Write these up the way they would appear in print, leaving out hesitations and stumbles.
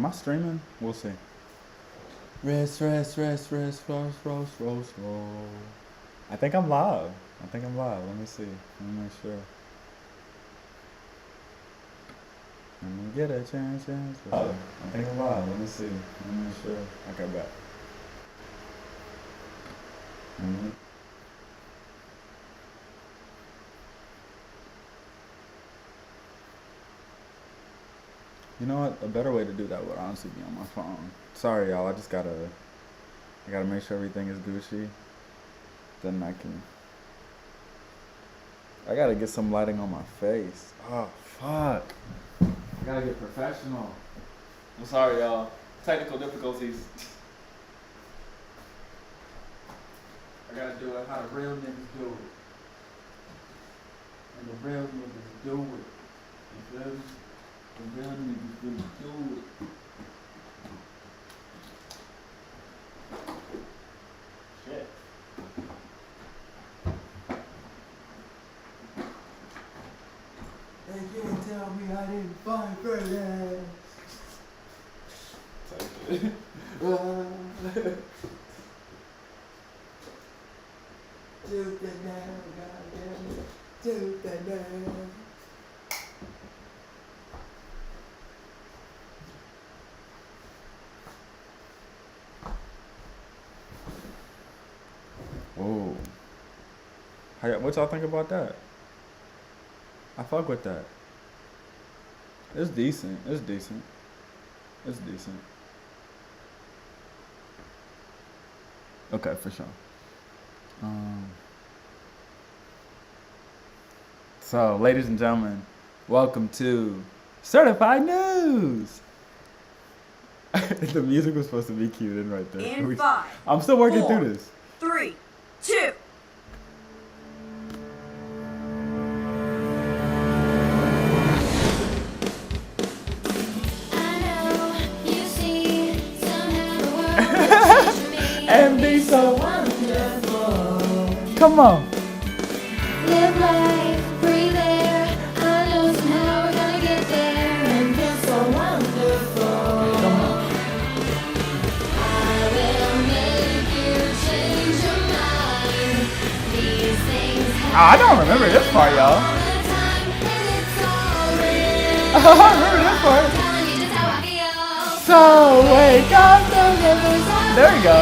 Am I streaming? We'll see. Rest. I think I'm live. Let me see. Let me make sure. Let me get a chance. I think I'm live. Let me see. Let me make sure. Okay, back. You know what? A better way to do that would honestly be on my phone. Sorry, y'all. I gotta make sure everything is Gucci. Then I gotta get some lighting on my face. Oh, fuck. I gotta get professional. I'm sorry, y'all. Technical difficulties. I gotta do it how the real niggas do it. And the real niggas do it. You feel me? The real niggas really do it. Shit. They can't tell me I didn't find great ass. Do the now, goddamn. Do the now. Whoa. What y'all think about that? I fuck with that. It's decent. Okay, for sure. So, ladies and gentlemen, welcome to Certified News. The music was supposed to be cued in right there. In 5, I'm still working 4, through this. 3, 2. And be so wonderful. Come on. Live life, breathe air. I know somehow we're gonna get there and feel so wonderful. Come on. I will make you change your mind. These things happen I don't remember this part, y'all. all the time, and it's all real. I remember this part. Telling you just how I feel. So wake up the rivers. There you go.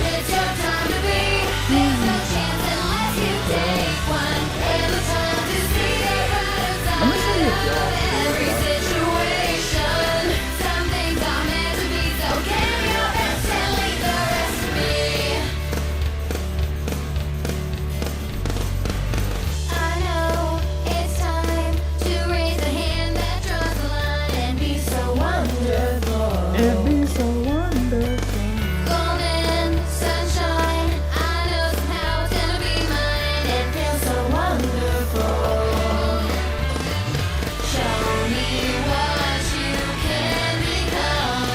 It's your time to be. There's no chance unless you take one. And the time to see the brighter Let me see side it, y'all. of every situation. Some things are meant to be, so give your best and leave the rest to me. I know it's time to raise the hand that draws the line and be so wonderful. It'd be so wonderful. Golden sunshine, I know somehow it's gonna be mine and feel so wonderful. Show me what you can become.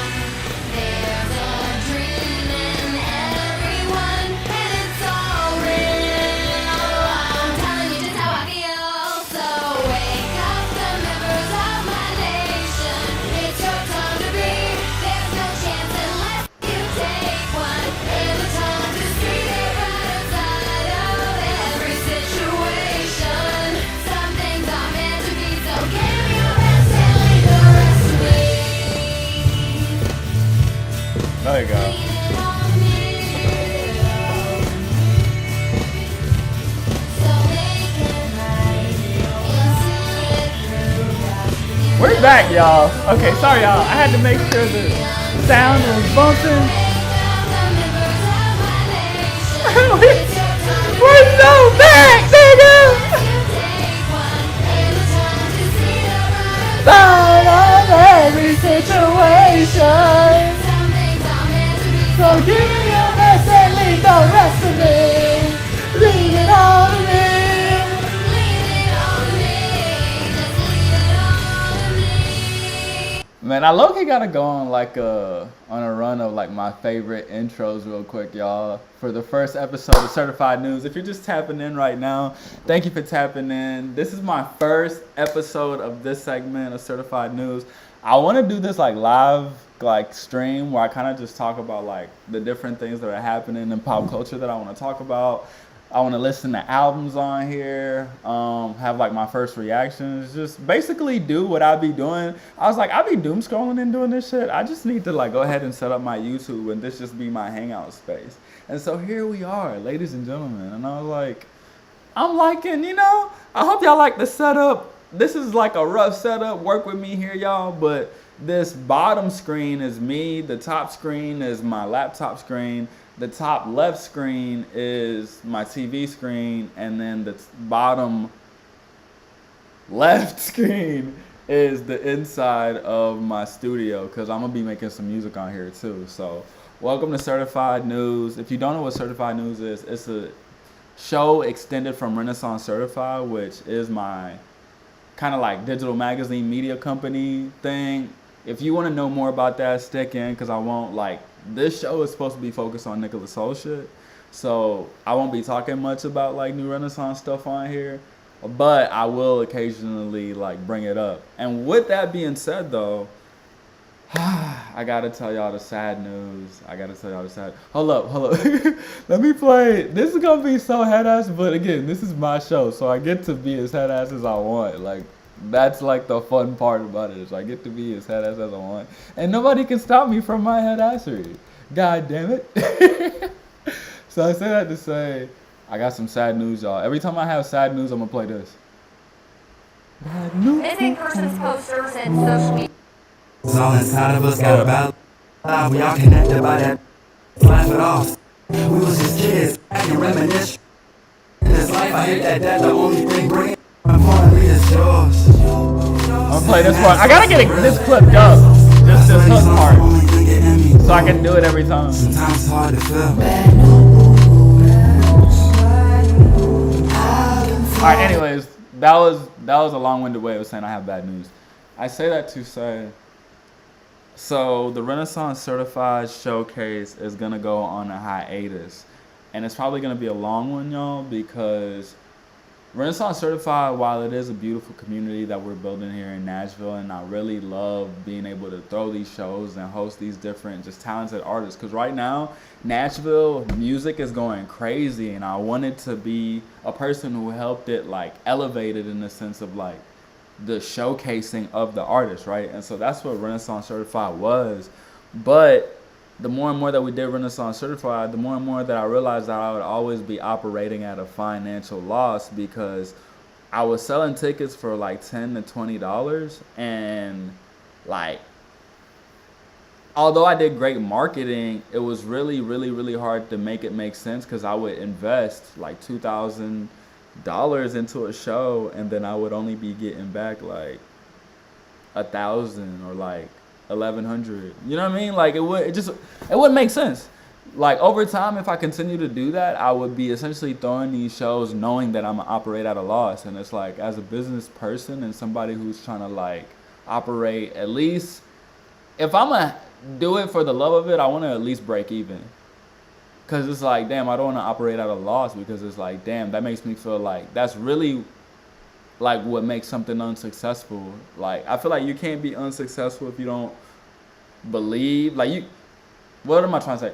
There's a dream in everyone and it's all real. I'm telling you just how I feel. So wake up the members of my nation. It's your time to be. There's no chance unless you take one. And the time to see the brighter side of every situation. Some things are meant to be, so give your best and leave the rest to me. There you go. Lean it on me. So they can hide and see it through. We're back, y'all. Okay, sorry, y'all. I had to make sure the sound was bumping. We're so back, nigga! Out of every situation. So give me your best and leave the rest of me. Leave it all to me. man, I low-key gotta go on like on a run of like my favorite intros real quick, y'all. For the first episode of Certified News. If you're just tapping in right now, thank you for tapping in. This is my first episode of this segment of Certified News. I want to do this like live like stream where I kind of just talk about like the different things that are happening in pop culture that I want to talk about. I want to listen to albums on here, have like my first reactions, just basically do what I be doing. I was like, I be doom scrolling and doing this shit. I just need to like go ahead and set up my YouTube and this just be my hangout space. And so here we are, ladies and gentlemen. And I was like, I'm liking, you know, I hope y'all like the setup. This is like a rough setup. Work with me here, y'all. But this bottom screen is me. The top screen is my laptop screen. The top left screen is my TV screen, and then the bottom left screen is the inside of my studio because I'm gonna be making some music on here too. So welcome to Certified News. If you don't know what Certified News is, it's a show extended from Renaissance Certified, which is my kind of like digital magazine media company thing. If you want to know more about that, stick in because I won't like. This show is supposed to be focused on Nicholas Soul shit, so I won't be talking much about like new Renaissance stuff on here, but I will occasionally like bring it up. And with that being said though, I gotta tell y'all the sad news. Hold up. Let me play. This is gonna be so head ass, but again, this is my show, so I get to be as head ass as I want. Like, that's like the fun part about it, is I get to be as head ass as I want. And nobody can stop me from my head assery. God damn it. So I say that to say, I got some sad news, y'all. Every time I have sad news, I'm gonna play this. Bad news. Missing persons posters and social media. It's all inside of us, got a battle. We all connected by that. Laugh it off. We was just kids, acting reminisce. In this life, I hate that the only thing bringing importantly is yours. I'm gonna play this part. I gotta get this clipped up. Just this hook part. So I can do it every time. Sometimes it's hard to feel. Alright, anyways, that was a long-winded way of saying I have bad news. I say that to say, so the Renaissance Certified Showcase is gonna go on a hiatus. And it's probably gonna be a long one, y'all, because Renaissance Certified, while it is a beautiful community that we're building here in Nashville, and I really love being able to throw these shows and host these different just talented artists, because right now Nashville music is going crazy, and I wanted to be a person who helped it like elevate it in the sense of like the showcasing of the artist, right? And so that's what Renaissance Certified was. But the more and more that we did Renaissance Certified, the more and more that I realized that I would always be operating at a financial loss, because I was selling tickets for like $10 to $20, and like, although I did great marketing, it was really, really, really hard to make it make sense, because I would invest like $2,000 into a show, and then I would only be getting back like 1,000 or like 1,100. You know what I mean? Like it wouldn't make sense. Like over time, if I continue to do that, I would be essentially throwing these shows knowing that I'm gonna operate at a loss. And it's like, as a business person and somebody who's trying to like operate, at least if I'm gonna do it for the love of it, I want to at least break even. Cause it's like, damn, I don't want to operate at a loss, because it's like, damn, that makes me feel like that's really like what makes something unsuccessful. Like, I feel like you can't be unsuccessful if you don't believe. Like, what am I trying to say?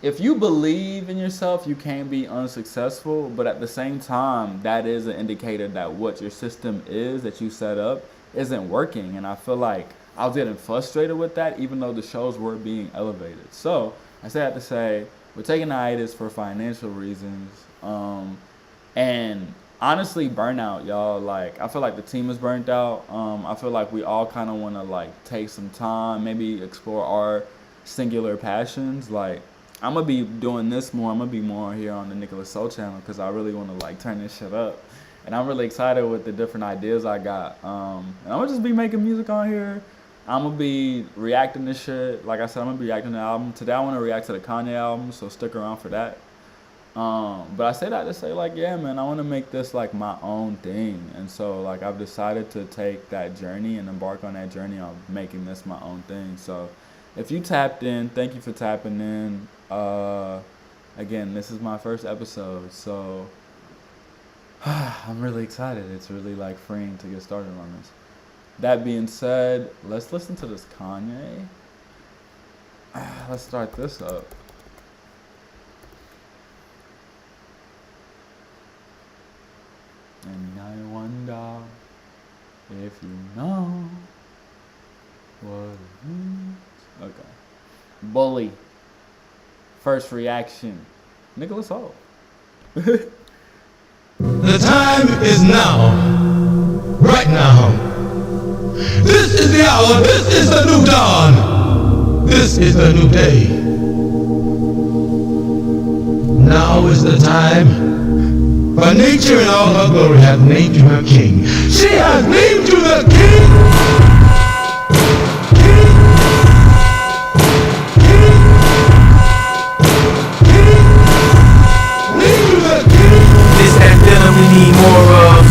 If you believe in yourself, you can be unsuccessful, but at the same time, that is an indicator that what your system is that you set up isn't working. And I feel like I was getting frustrated with that, even though the shows were being elevated. So I say that to say, we're taking a hiatus for financial reasons. And honestly, burnout, y'all. Like, I feel like the team is burnt out. I feel like we all kind of want to like take some time, maybe explore our singular passions. Like, I'm gonna be doing this more. I'm gonna be more here on the Nicholas Soul channel, because I really want to like turn this shit up. And I'm really excited with the different ideas I got. And I'm gonna just be making music on here. I'm gonna be reacting to shit. Like I said, I'm gonna be reacting to the album. Today I want to react to the Kanye album, so stick around for that. But I say that to say like, yeah, man, I want to make this like my own thing, and so like I've decided to take that journey and embark on that journey on making this my own thing. So, if you tapped in, thank you for tapping in. Again, this is my first episode, so I'm really excited. It's really like freeing to get started on this. That being said, let's listen to this Kanye. Let's start this up. And I wonder if you know what it means. Okay. Bully. First reaction. Nicholas Holt. The time is now. Right now. This is the hour. This is the new dawn. This is the new day. Now is the time. For nature in all her glory hath named you her king. She has named you the king. This that feeling we need more of.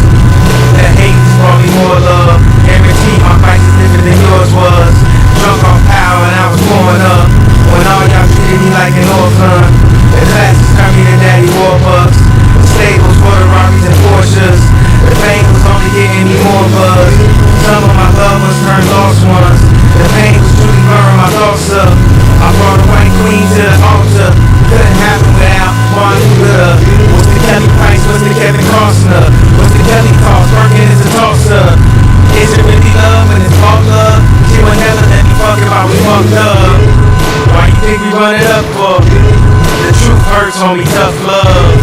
That hate is probably more love. Guarantee my fight is different than yours was. Drunk on power and I was growing up. When all y'all treated me like an orphan. The classes turned me to daddy Warbucks. The stables for the Rockies and Porsches. The pain was only getting me more buzz. Some of my loved ones turned lost ones. The pain was truly burning my thoughts up. I brought a white queen to the altar. Couldn't happen without Martin Luther. What's the Kelly Price? What's the Kevin Costner? What's the Kelly cost? Working is a toss-up. Is it really love when it's false love? She would never let me fuck about we fucked up. Why you think we run it up for? The truth hurts, homie, tough love.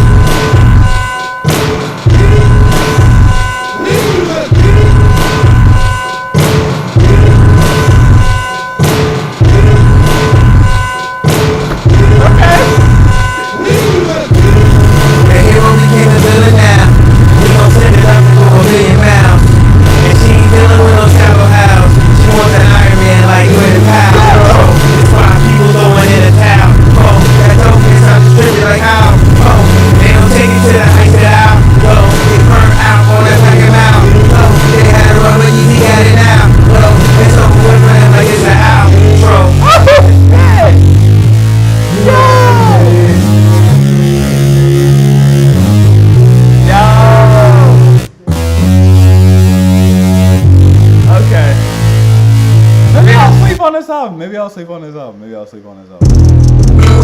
Maybe I'll sleep on this album. You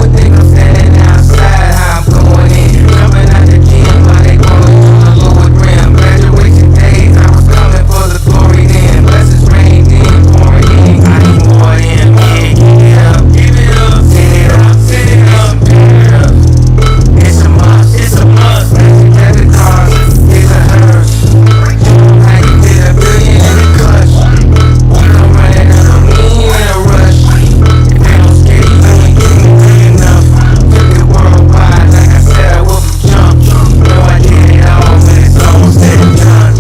would think I'm standing outside, how I'm going in. Jumping out the gym while they going to the lower rim. Graduation days, I was coming for the glory then. Blessings rained in, pouring in. I need more in. Yeah, give it up, send it up, send it up, pick it up. It's a must, it's a must. Debit cards, it's a hearse. How you did $1 billion in a clutch. You don't run it up on me in a rush. If they don't scare you, you ain't getting big enough. Took it worldwide, like I said, I will jump. Know I did it all when it's almost said and done.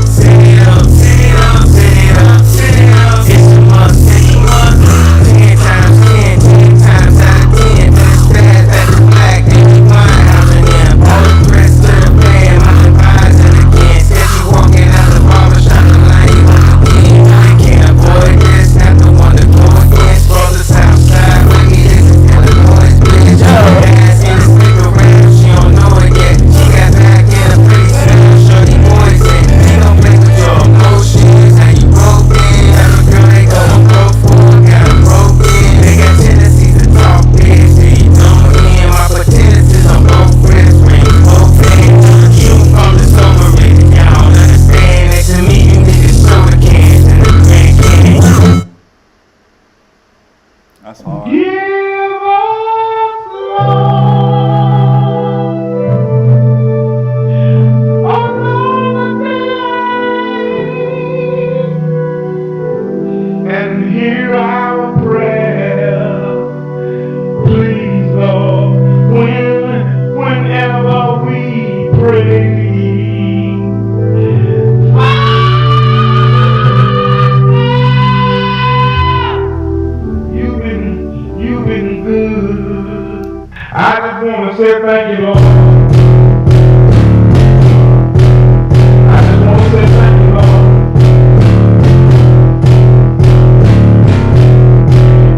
Send it up, send it up, send it up, send it up. It's a must, it's a must. 10 times 10, 10 times out of 10. But it's bad that it's black, they keep mine out of them. All the threats to the band, my advisor again. Said you walking out the barbershop and like you again. I can't avoid this, not the one to go against. For the south side with me, this is Illinois, bitch. Ass in the stick around, she don't know it yet. She got back in a pretty soon, shorty boys in. She gon' play with your emotions, how you broke in. Every girl they go on broke for, got them broken. They got tendencies to talk big, see you know me. My pretenses on both wrists, rings both hands. You from the sober ring, y'all don't understand. Next to me, you niggas soda cans and the grand can. That's hard. And hear our prayer. Please, Lord, whenever we pray. You've been good. I just wanna say thank you, Lord. I just wanna say thank you, Lord.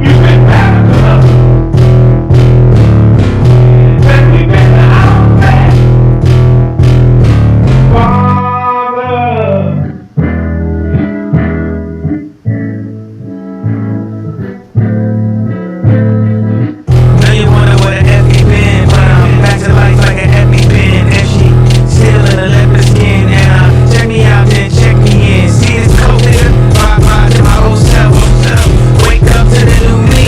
You've been better to us than we've been to ourselves. Father. Now you wonder where the F he been, but I'm back to life like an EpiPen. If she still in a leopard skin, and check me out, then check me in. See this coke, nigga? Bye to my old self. Wake up to the new me.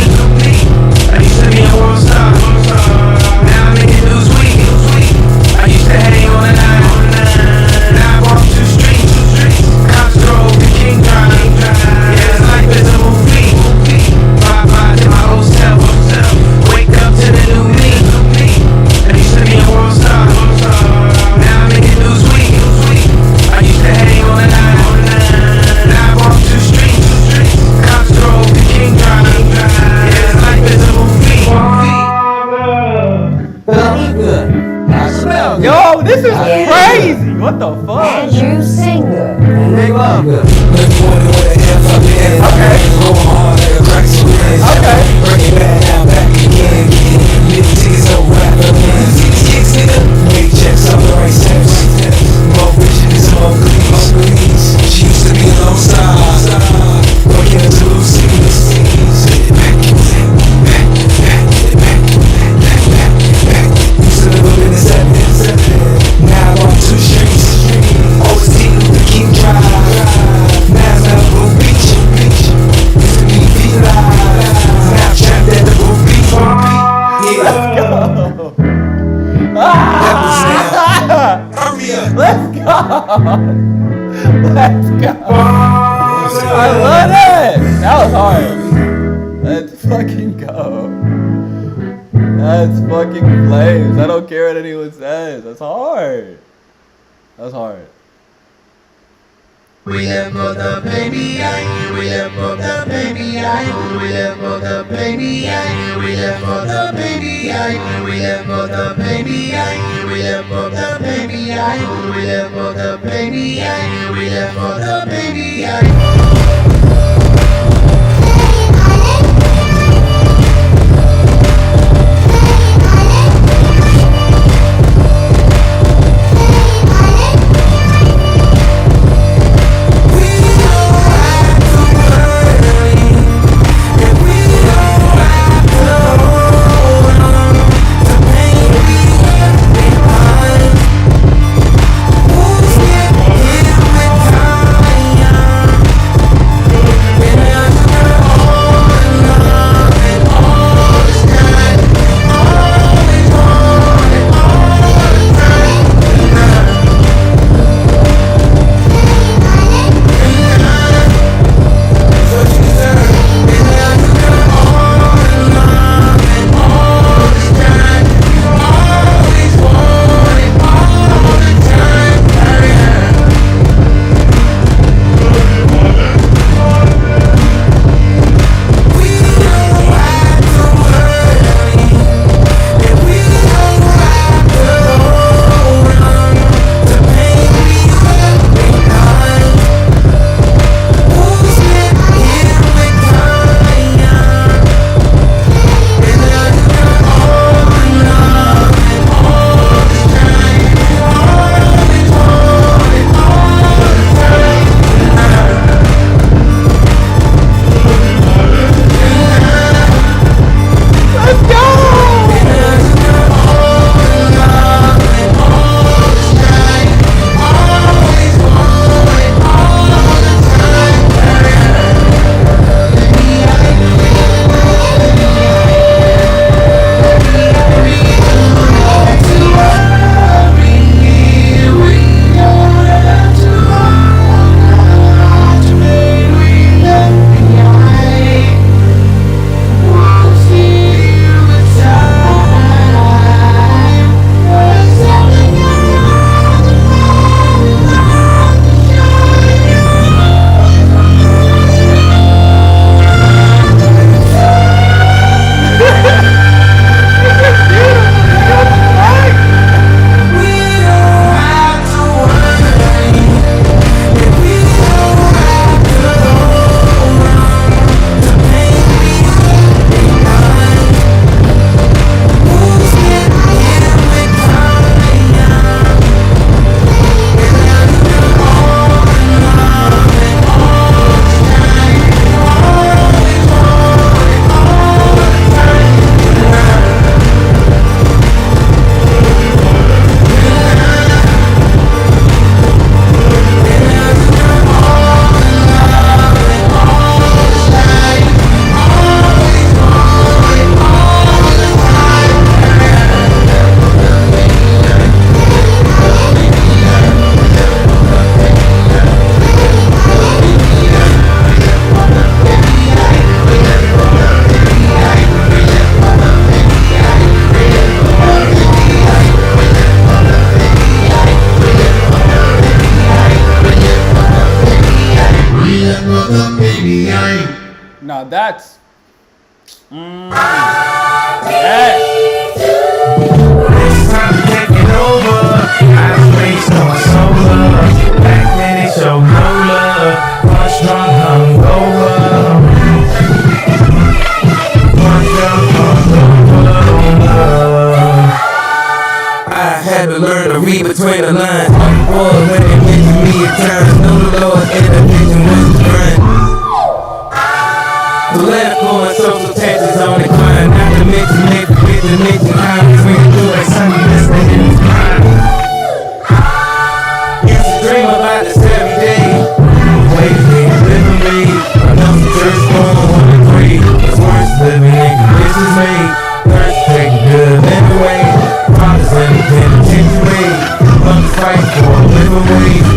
I used to be a world star. Now I'm making news week. I used to hang on the line. Now I walk two streets. Cops drove the King Drive. Yeah, this life is a movie. Bye to my old self. Wake up to the new me. I used to be a world star. Now I'm making news week. I used to hang on the line. Now I walk two streets. Cops drove the King Drive. Yeah, this life is a movie. Smells good. I smell good. Yo, this is crazy. What the fuck? And you sing good. Make love good. Look for the way the F up in. Okay. Roll hard like a crack swing. Okay. Bring it back now, back again. Little tickets so wrapped up in. See these kicks, nigga? Big checks on the right steps. More rich and smoke grease. She used to be a lone star. Working in two seats. Sit back, back. Used to live up in the 7. Now I'm on 2 streets. Always dealing with the King Drive. Now it's not Blue Beach. Used to be V-Live. Now I'm trapped at the Blue Beach. Yeah. That was it. Hurry up. Let's go. I love it. That was hard. Let's fucking go. That's fucking flames. I don't care what anyone says. That's hard. That's hard. We live for the baby, we live for the baby, we live for the baby, we live for the baby, we live for the baby, we live for the baby, we live for the baby, we live for the baby. shots. Yes. It's time to take it over. Out of space, going sober. Back then they show no love. Punch drunk, hungover. Punch drunk, hungover. I had to learn to read between the lines. Boy, when they mention me at times, know the Lord in the vision was the grind. Political and social tensions on the climb. Not to mention next bitch to mention how we swing through like Sunday listening in his prime. Used to dream about this every day. Waiting, living me. I know some church going on the grave. It's worse living in conditions made. First take good anyway. Fathers in the penitentiary. Mothers fight for a living wage.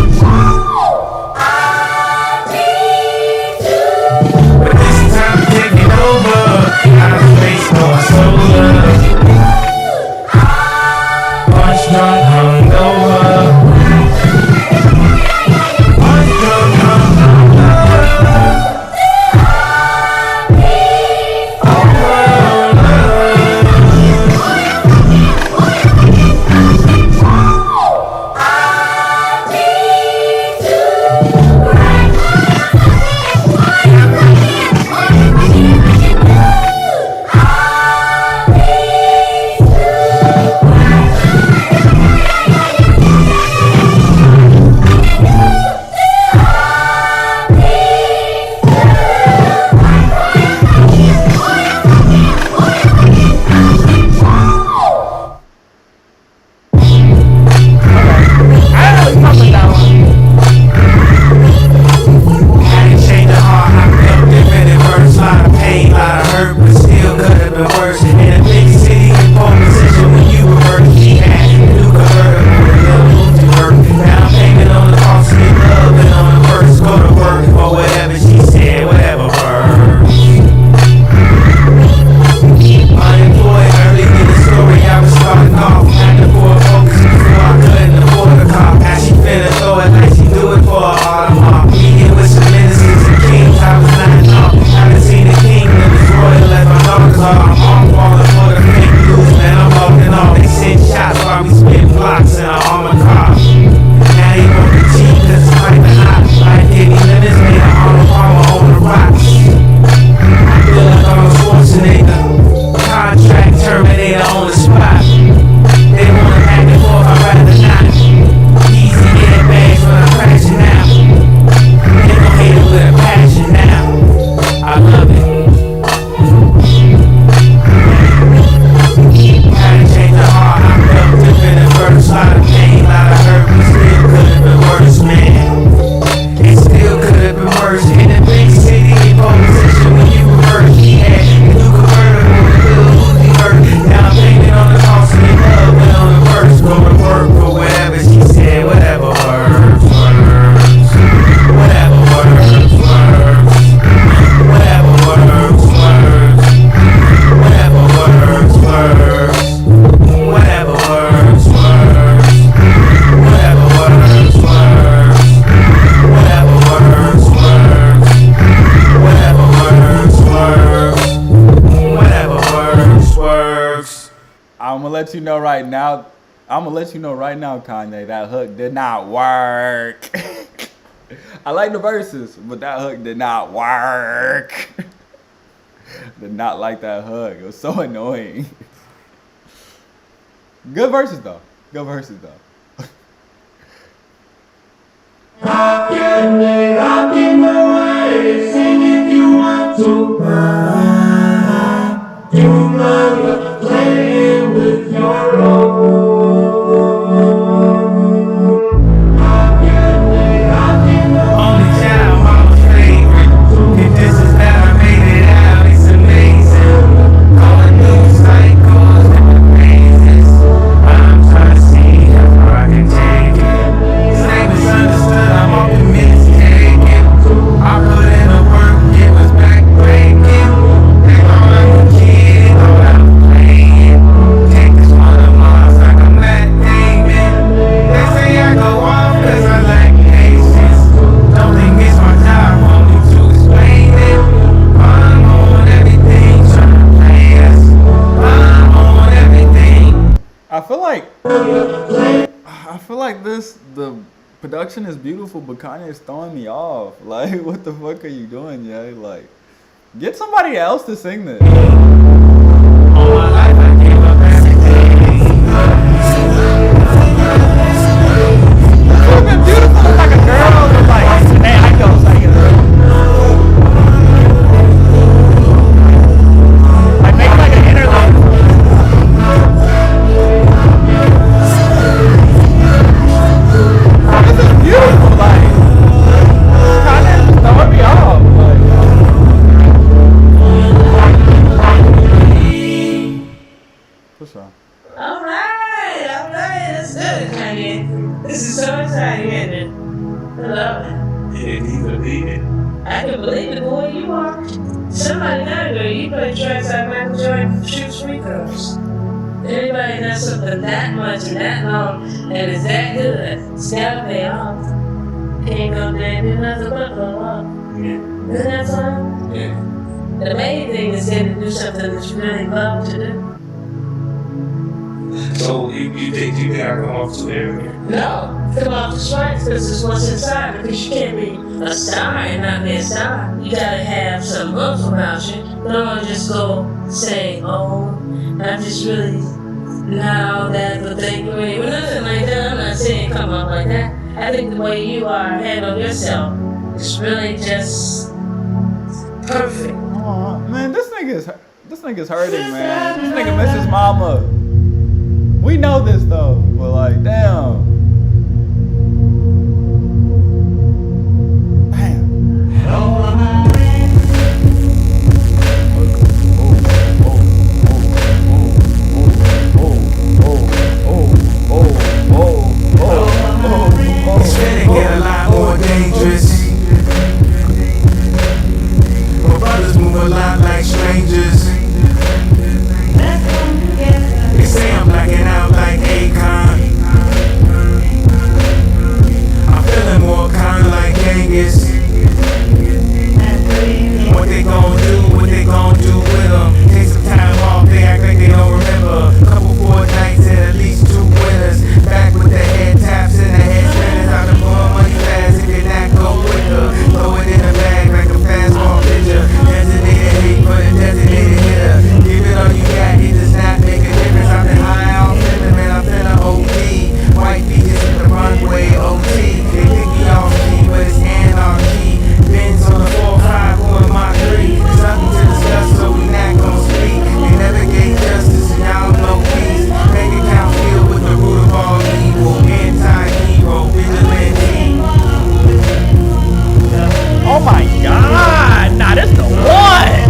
But this time to take it over. Out of space, going solar. Punch drunk, hungover. Punch drunk, hungover. let you know right now. I'm gonna let you know right now, Kanye, that hook did not work. I like the verses, but that hook did not work. Did not like that hook. It was so annoying. Good verses though. Good verses though. Rock in the way, sing if you want to. You know you're playing with your own. Only child, mama's favorite. If this is how I made it out, it's amazing. Calling new cycles, different phases. I'm trying to see how far I can take it. Stay misunderstood, I'm optimistic. I put in the work, it was backbreaking. They gon' let me kid, thought I was playing. I feel like the production is beautiful, but Kanye is throwing me off. Like, what the fuck are you doing, yeah? Like, get somebody else to sing this. All my life I gave up everything. It would have been beautiful if like a girl was like, hey, I go singing it. Like, make like an interlude. This is beautiful, like, Kanye is throwing me off. Like, for sure. All right, that's good, Kanye. This is so exciting, isn't it? I love it. Yeah, you believe it. I can believe it, boy, you are. Somebody gotta go. You play tracks like Michael Jordan shoots free throws. Anybody does something that much and that long and is that good, it's gotta pay off. Can't go there and do nothing but go off. Yeah. Isn't that fun? Yeah. The main thing is getting to do something that you really love to do. So you think I come off too arrogant? No, come off the strikes because it's what's inside. Because you can't be a star and not be a star. You gotta have some oomph about you. Don't just go saying, oh, I'm just really not all that, but thank you. Well, nothing like that. I'm not saying come off like that. I think the way you are handle yourself is really just perfect. Aw, man, this nigga's hurting, man. This nigga miss his mama. We know this though, but like, damn. It's finna get a lot more dangerous. My brothers move a lot like strangers. They say I'm blacking out like Akon. I'm feeling more kind like Genghis. What they gon' do with them? Take some time off, they act like they don't remember. Couple 4 nights and at least 2 winners. Back with the head taps and the head spinners. Out the more money fast if you're not go quicker. Throw it in a bag like a fastball pitcher. Designated hate for the designated hitter. Give it all you got, it does not make a difference. I've been high off living, man, I'm finna OD. White beaches hit the runway, OT. They pick me off key, but it's anarchy. Benz on the 4-5, who am I 3? Something to discuss, so we not gon' speak. They never gave justice, and y'all know peace. Make account filled with the root of all evil. Anti-hero, vigilante. Oh my god! Nah, this the one!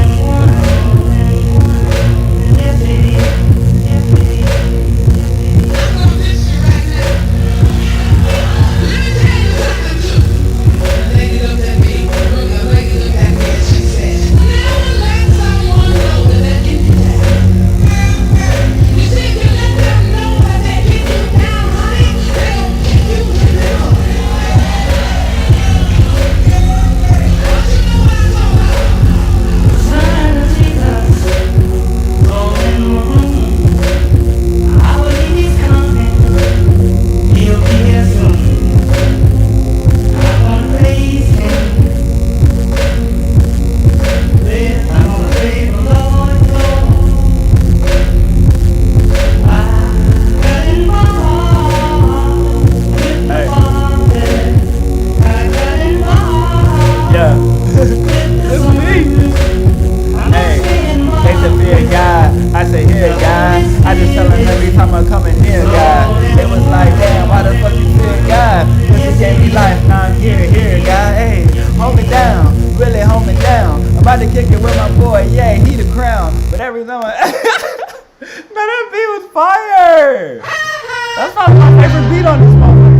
That's probably my favorite beat on this motherfucker.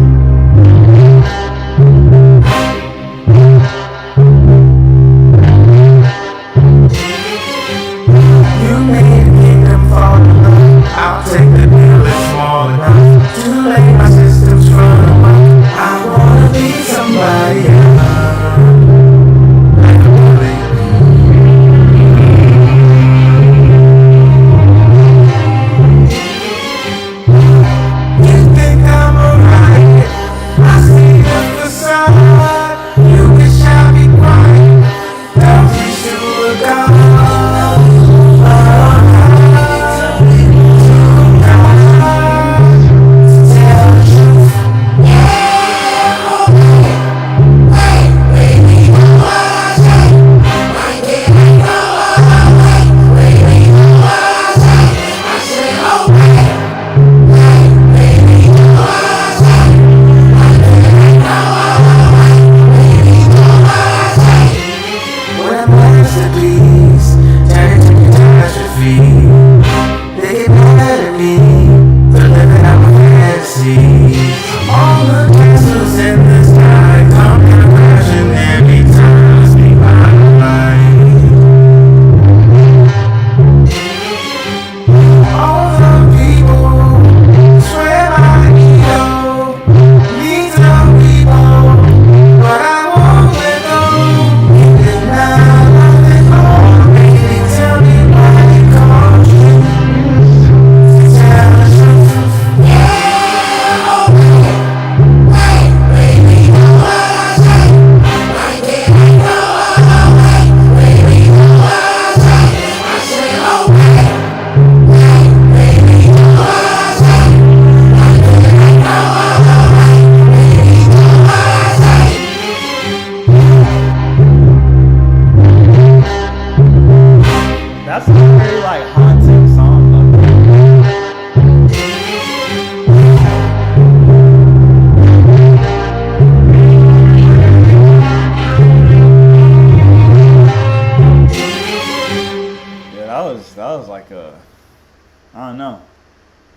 You made the kingdom fall enough. I'll take the deal, it's small enough. Too late, my system's running up. I wanna be somebody else.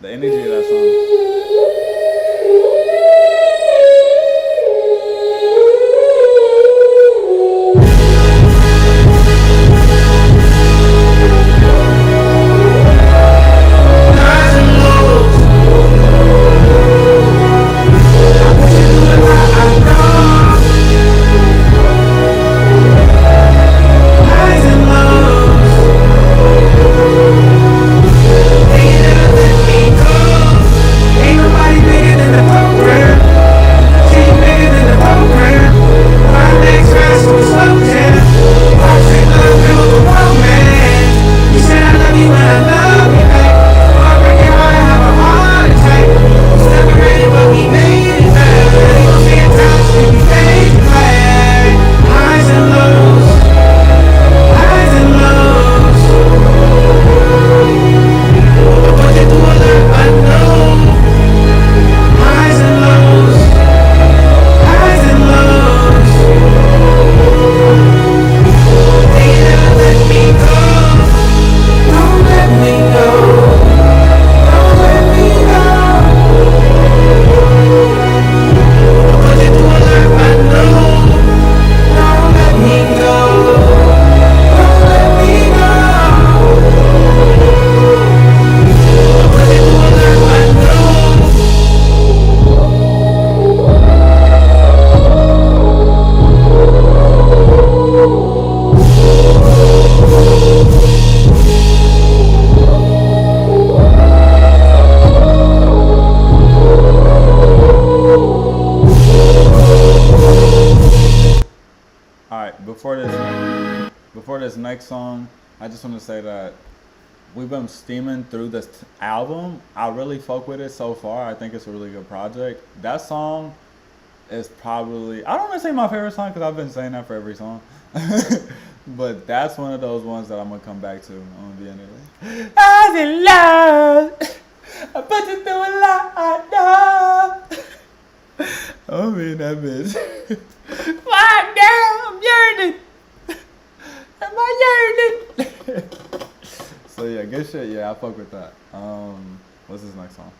The energy of that song. Before this next song, I just want to say that we've been steaming through this album. I really fuck with it so far. I think it's a really good project. That song is probably, I don't want to say my favorite song because I've been saying that for every song. But that's one of those ones that I'm going to come back to. I'm going to be in it. I was in love. I put you through a lot. No. Oh man, that bitch. Why, girl, I'm yearning. Am I yearning? So yeah, good shit. Yeah, I fuck with that. What's this next song?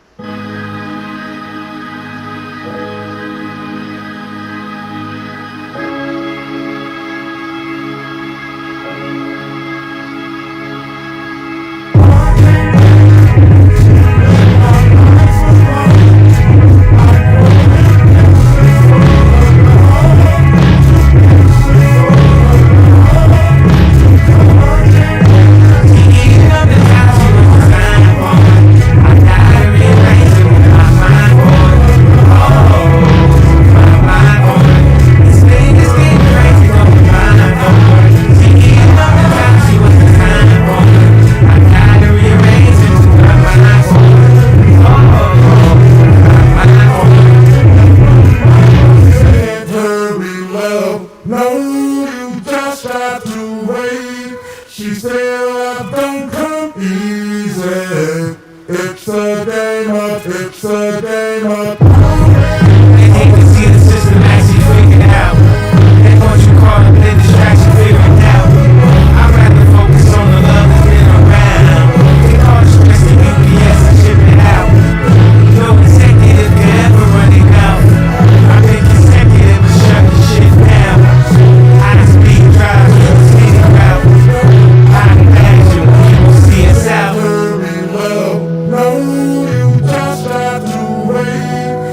No, you just have to wait.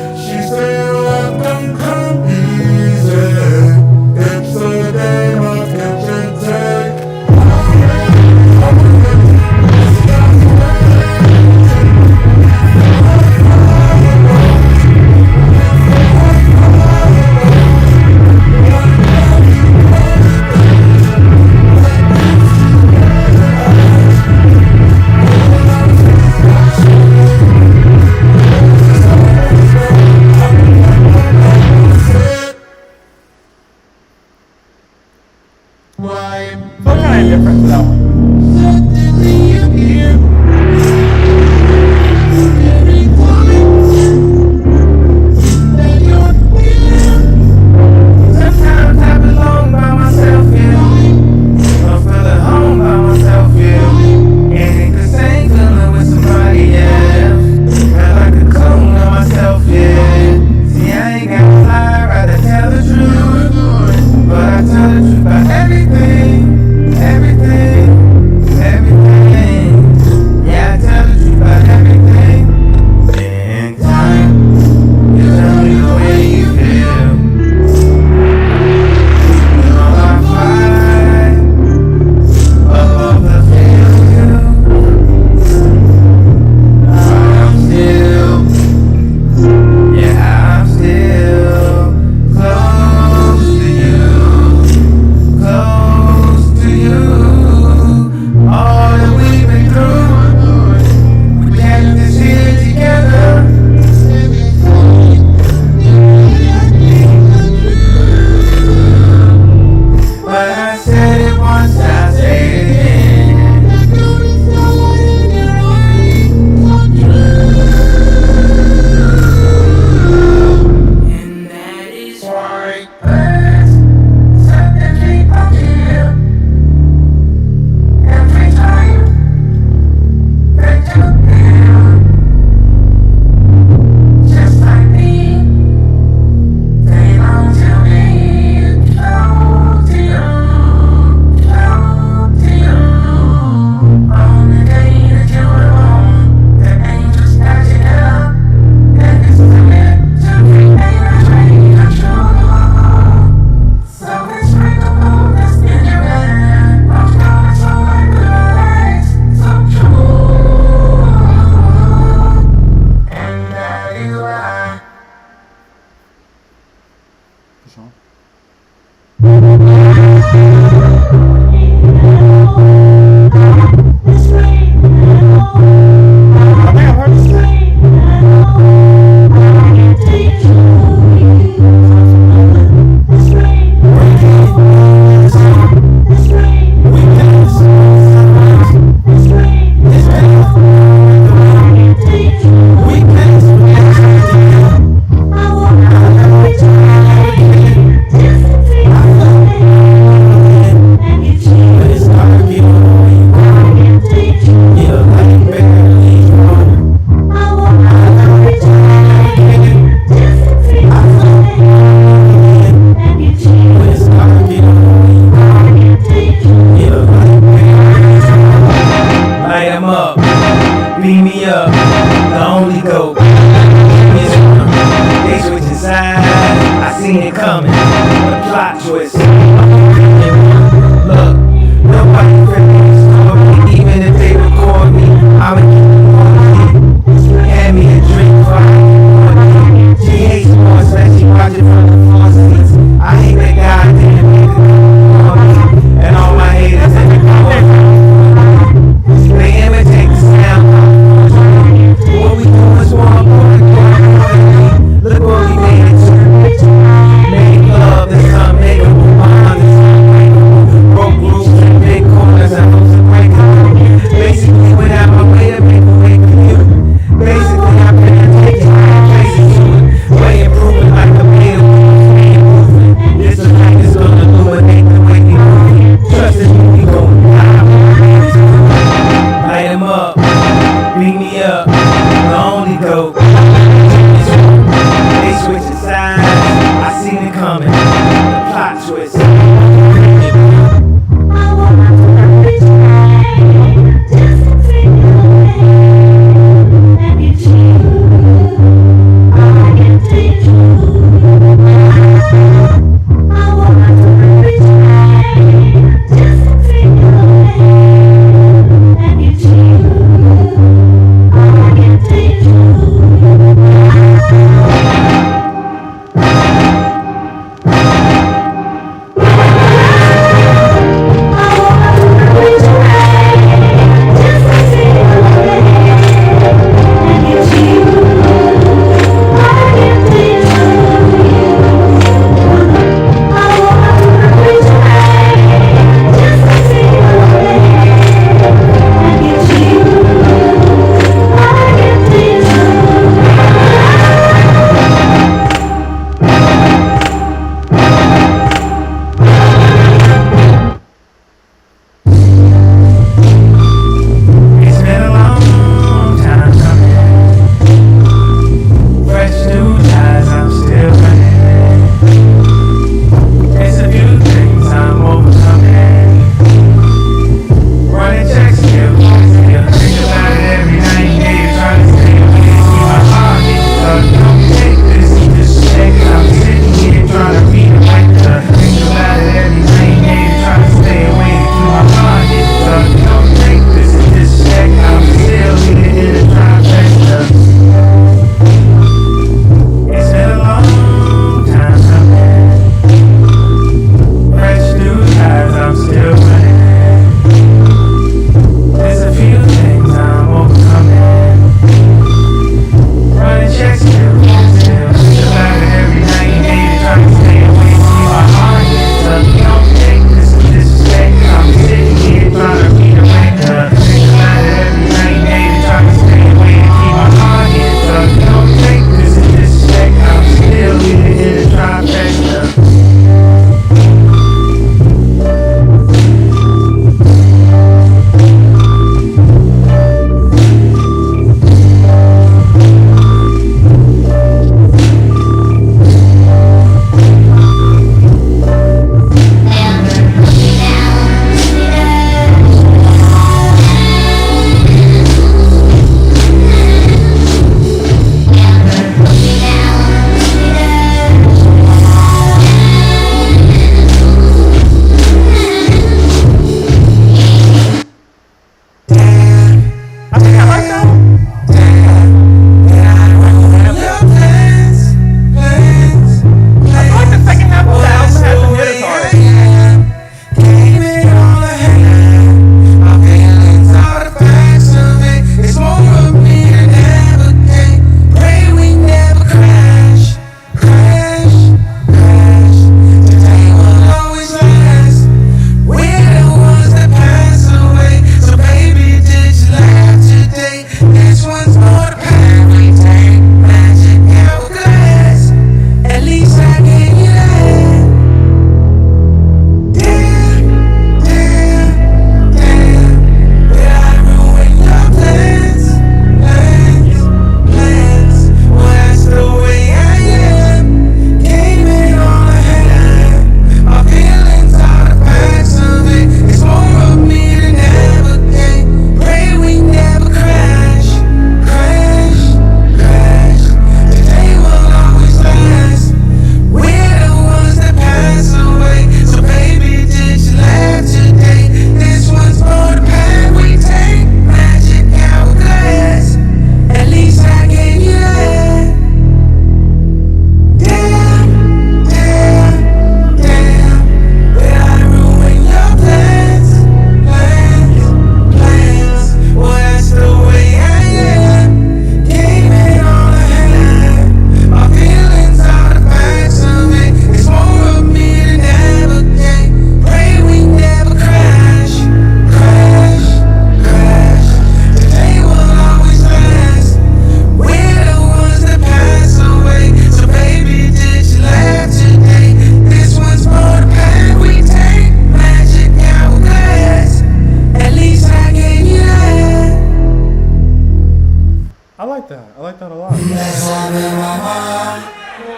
I like that. I like that a lot. Déjame mamá,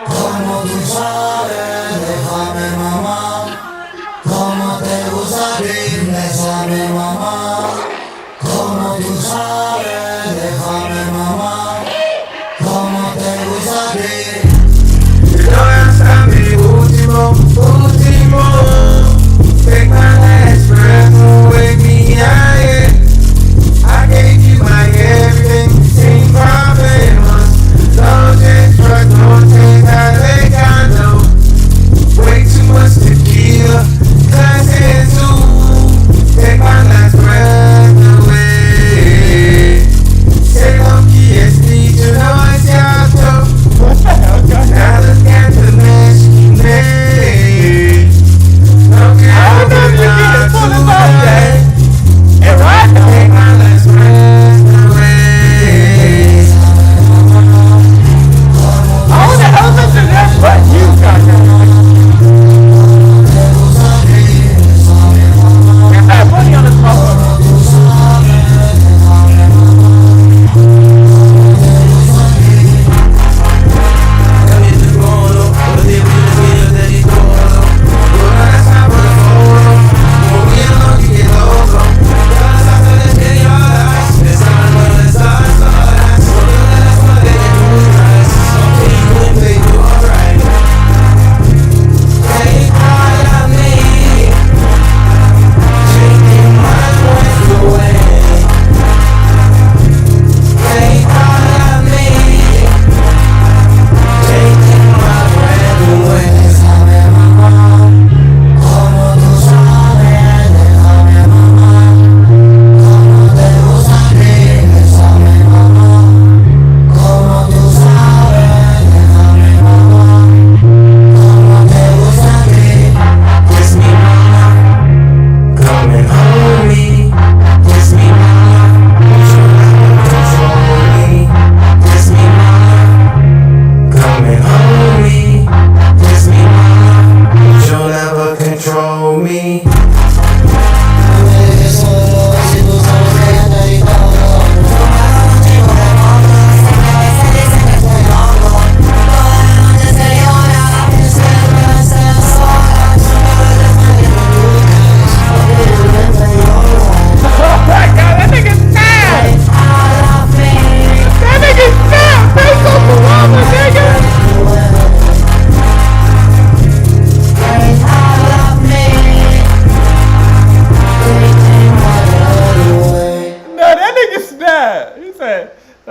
como tú sabes, déjame mamá, como te gusta a ti, déjame mamá, como tú sabes, déjame mamá, como te gusta a ti. No hasta mi último, último. Take my last breath away me, I gave you my everything, same problems. Don't just trust, don't take how they got no. Way too much tequila, class and two. Take my last breath away. Say low key, it's need you know it's your toe. Now look at the mess you made. Don't care what you got to say. And right now, Take my last breath away. all the elements in there, but you got get that money on this motherfucker. Control me. That nigga snap! That nigga snap! Face on the wall, nigga! No, that nigga snap! He said, I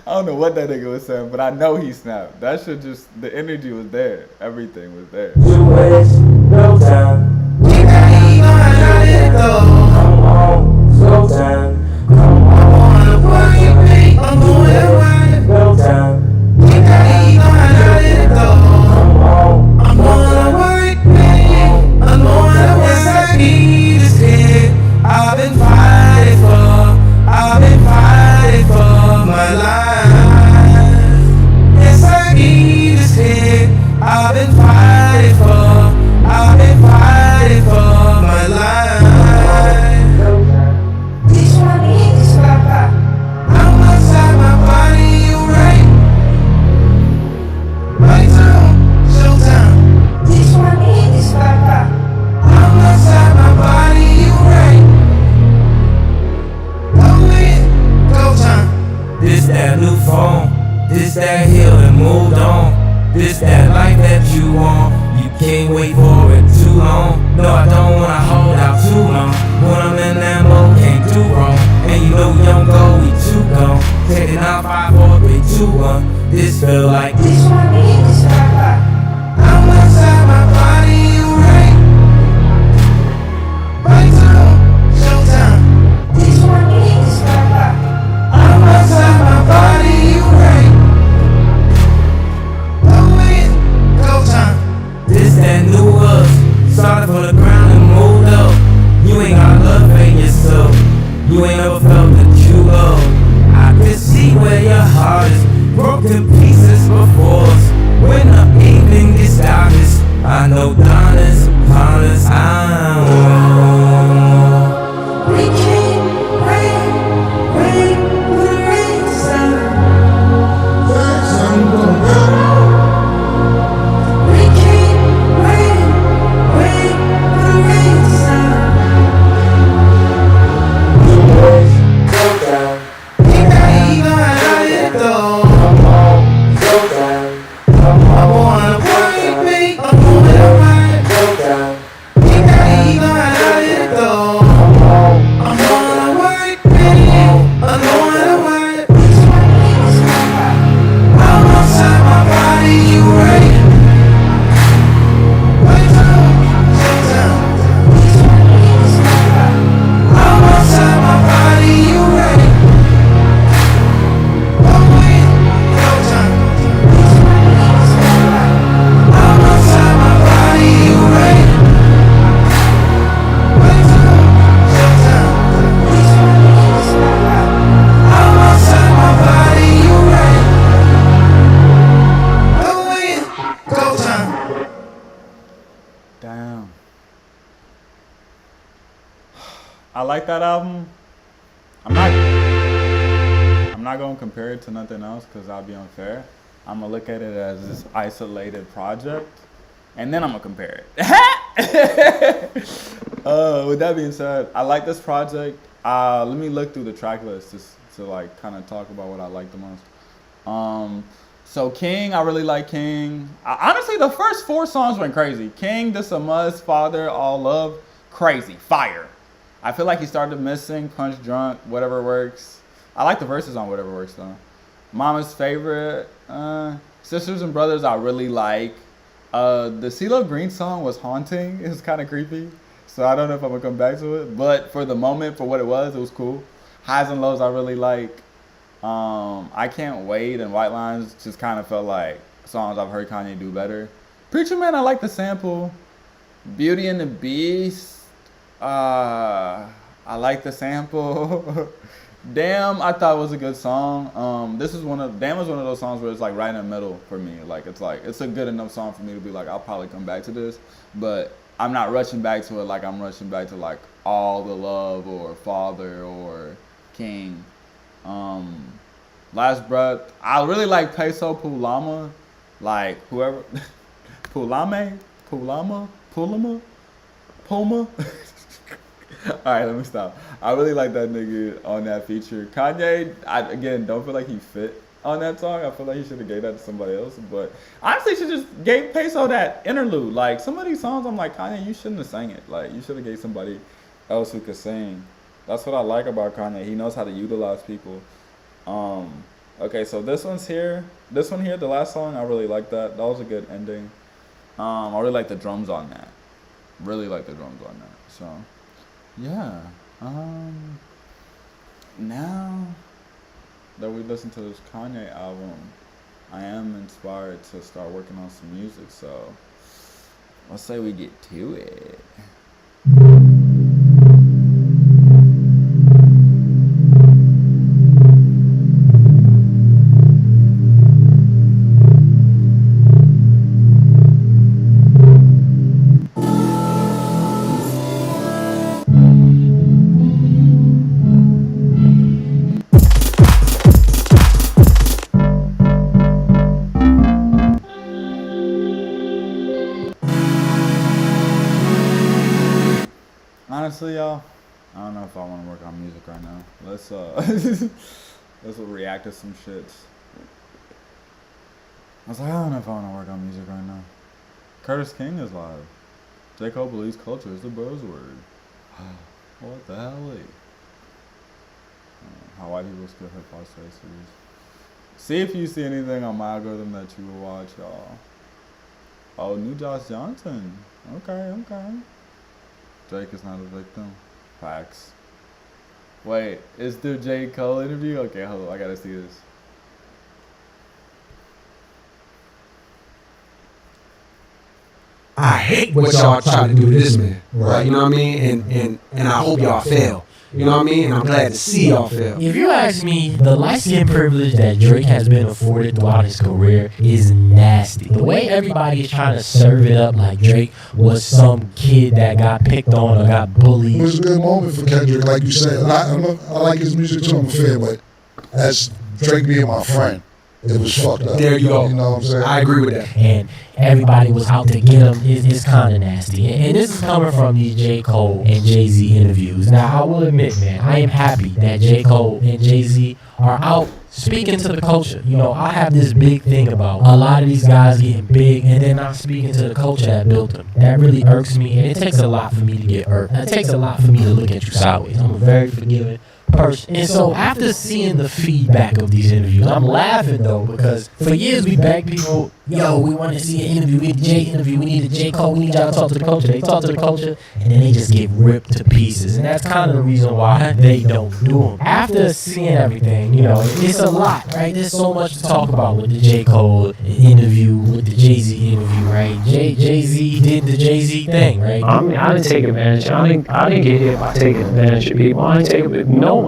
don't know what that nigga was saying, but I know he snapped. That shit just, the energy was there. Everything was there. You waste no time. You gotta know how to let it go. Come on, slow time. Come on, the boy you pay. I'm going to ride. No time. You gotta know how to let it go. Come on, I'm gonna work, babe. I'm gonna work. Yes, I need this kid. I've been fighting for my life. Yes, I need this kid. I've been fighting for my life. This one is Papa. I'm outside my body, you right? Right now, showtime. This one is Papa. I'm outside my body, you right? Go in, go time. This that new phone. This that hill and moved on. This that life that you want. You can't wait for it too long. No, I don't wanna hold out too long. When I'm in that mode, can't do wrong. And you know we don't go, we too gone. Taking out 5, 4, 3, 2, 1. This feel like this one is Papa. I'm outside my body, you right? Right now, showtime. This one is Papa. I'm outside my body, you right? Go in, go time. This that new us. Started from the ground and moved up. You ain't got love in yourself. You ain't ever felt the true love. I can see where your heart is. Broken pieces before us. When the evening gets darkest, I know dawn is upon us. I'm wrong. We came I'm not gonna compare it to nothing else because I'll be unfair. I'm gonna look at it as this isolated project, and then I'm gonna compare it. With that being said, I like this project. Let me look through the track list to like kind of talk about what I like the most. So King, I really like King. Honestly, the first 4 songs went crazy. King, This a Must, Father, All Love, crazy, fire. I feel like he started missing Punch Drunk, Whatever Works. I like the verses on Whatever Works though. Mama's Favorite, Sisters and Brothers, I really like. The CeeLo Green song was haunting. It was kind of creepy. So I don't know if I'm gonna come back to it. But for the moment, for what it was cool. Highs and Lows, I really like. I Can't Wait and White Lines just kind of felt like songs I've heard Kanye do better. Preacher Man, I like the sample. Beauty and the Beast, I like the sample. Damn, I thought it was a good song. Damn was one of those songs where it's like right in the middle for me. It's a good enough song for me to be like, I'll probably come back to this, but I'm not rushing back to it like I'm rushing back to like All the Love or Father or King. Last Breath, I really like Peso Pulama, like whoever, Pulama. Alright, let me stop. I really like that nigga on that feature. Kanye, again, don't feel like he fit on that song. I feel like he should have gave that to somebody else. But honestly, should just gave Peso that interlude. Like, some of these songs, I'm like, Kanye, you shouldn't have sang it. Like, you should have gave somebody else who could sing. That's what I like about Kanye. He knows how to utilize people. Okay, so this one here, the last song, I really like that. That was a good ending. I really like the drums on that. Really like the drums on that. So, yeah. Now that we listen to this Kanye album, I am inspired to start working on some music. So, let's say we get to it. Honestly, y'all, I don't know if I want to work on music right now. Let's react to some shits. I was like, I don't know if I want to work on music right now. Curtis King is live. J. Cole believes culture is the buzzword. What the hell? How white people skip hip-hop series. See if you see anything on my algorithm that you will watch, y'all. Oh, new Josh Johnson. Okay. Drake is not a victim. Facts. Wait, is there J. Cole interview? Okay, hold on, I gotta see this. I hate what y'all try to do to this man, right? You know what I mean? And I hope y'all fail. You know what I mean? And I'm glad to see y'all fail. If you ask me, the light-skin privilege that Drake has been afforded throughout his career is nasty. The way everybody is trying to serve it up like Drake was some kid that got picked on or got bullied. It was a good moment for Kendrick, like you said. I like his music too, I'm a fan, but as Drake being my friend, it was fucked up. There you go. You know what I'm saying? I agree with that. And everybody was out to get him. It's kind of nasty. And this is coming from these J. Cole and Jay-Z interviews. Now, I will admit, man, I am happy that J. Cole and Jay-Z are out speaking to the culture. You know, I have this big thing about a lot of these guys getting big and then not speaking to the culture that built them. That really irks me, and it takes a lot for me to get irked. It takes a lot for me to look at you sideways. I'm a very forgiving person. And so after seeing the feedback of these interviews, I'm laughing though, because for years we begged people, yo, we want to see an interview, we need a J interview, we need a J Cole, we need y'all to talk to the culture. They talk to the culture and then they just get ripped to pieces. And that's kind of the reason why they don't do them. After seeing everything, you know, it's a lot, right? There's so much to talk about with the J Cole interview, with the Jay-Z interview, right? Jay-Z did the Jay-Z thing, right? I mean, I didn't take advantage. I didn't get hit by taking advantage of people. I didn't take advantage of no one.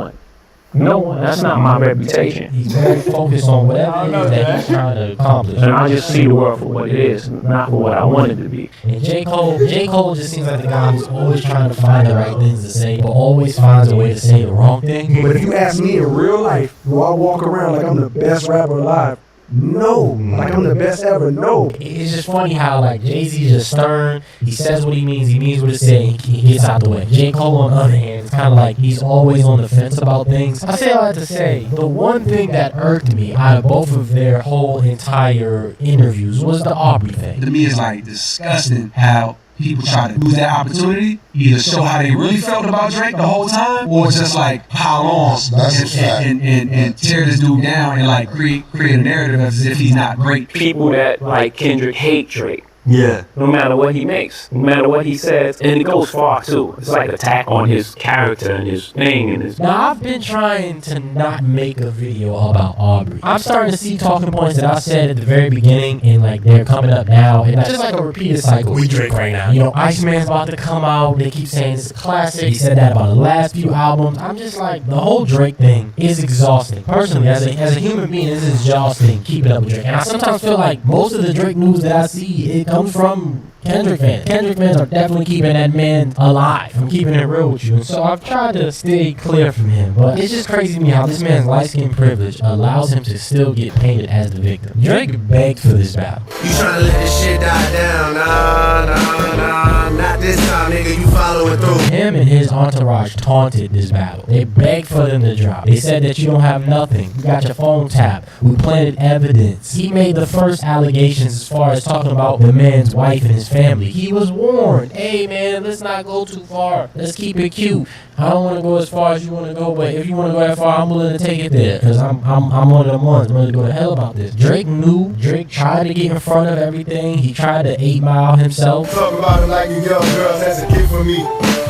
No, that's not my reputation. He's very focused on whatever it is that he's trying to accomplish. And I just see the world for what it is, not for what I want it to be. And J. Cole just seems like the guy who's always trying to find the right things to say, but always finds a way to say the wrong thing. But if you ask me in real life, do I walk around like I'm the best rapper alive? No. Like I'm the best ever? No. It's just funny how like Jay-Z's just stern. He says what he means what he says, he gets out the way. J. Cole on the other hand, it's kind of like he's always on the fence about things. I say all that to say, the one thing that irked me out of both of their whole entire interviews was the Aubrey thing. To me, it's like disgusting how people try to use that opportunity, either show how they really felt about Drake the whole time, or just like pile on and tear this dude down and like create a narrative as if he's not great. People that like Kendrick hate Drake. Yeah. No matter what he makes, no matter what he says, and it goes far too. It's like an attack on his character and his thing and his. Now I've been trying to not make a video about Aubrey. I'm starting to see talking points that I said at the very beginning, and like they're coming up now, and just like a repeated cycle. We Drake right now. You know, Iceman's about to come out. They keep saying it's a classic. He said that about the last few albums. I'm just like, the whole Drake thing is exhausting. Personally, as a human being, this is exhausting. Keep it up with Drake, and I sometimes feel like most of the Drake news that I see, it comes from Kendrick fans. Kendrick fans are definitely keeping that man alive. I'm keeping it real with you. And so I've tried to stay clear from him. But it's just crazy to me how this man's light skin privilege allows him to still get painted as the victim. Drake begged for this battle. You tryna let this shit die down? Nah, not this time, nigga. You following through. Him and his entourage taunted this battle. They begged for them to drop. They said that you don't have nothing. You got your phone tapped. We planted evidence. He made the first allegations as far as talking about the man's wife and his family. He was warned, hey man, let's not go too far. Let's keep it cute. I don't want to go as far as you want to go, but if you want to go that far, I'm willing to take it there. Because I'm one of them ones. I'm willing to go to hell about this. Drake knew. Drake tried to get in front of everything. He tried to 8 Mile himself. Talk about it like you young girls as a kid for me.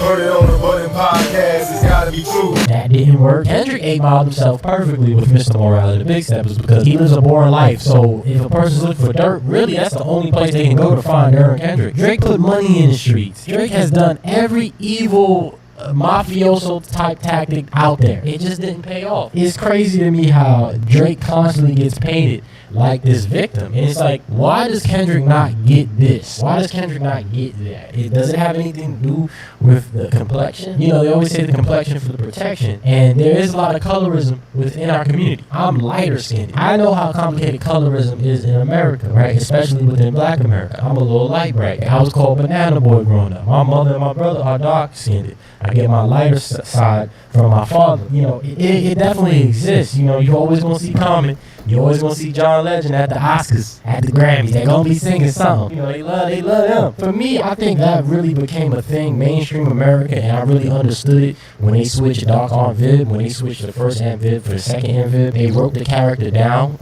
Heard it on the Button Podcast. It's gotta be true. That didn't work. Kendrick 8 Miled himself perfectly with Mr. Morale and the Big Steppers because he lives a boring life. So if a person's looking for dirt, really that's the only place they can go to find Aaron Kendrick. Drake put money in the streets. Drake has done every evil mafioso type tactic out there. It just didn't pay off. It's crazy to me how Drake constantly gets painted like this victim, and it's like, why does Kendrick not get this? Why does Kendrick not get that? Does it have anything to do with the complexion? You know, they always say the complexion for the protection, and there is a lot of colorism within our community. I'm lighter skinned. I know how complicated colorism is in America, right? Especially within Black America. I'm a little light bright. I was called Banana Boy growing up. My mother and my brother are dark skinned. I get my lighter side from my father. You know, it definitely exists. You know, you always gonna see Common. You always gonna see John Legend at the Oscars, at the Grammys. They gonna be singing something. You know, they love him. For me, I think that really became a thing, mainstream America, and I really understood it when they switched Dark Aunt Viv, when they switched the first Aunt Viv for the second Aunt Viv. They wrote the character down.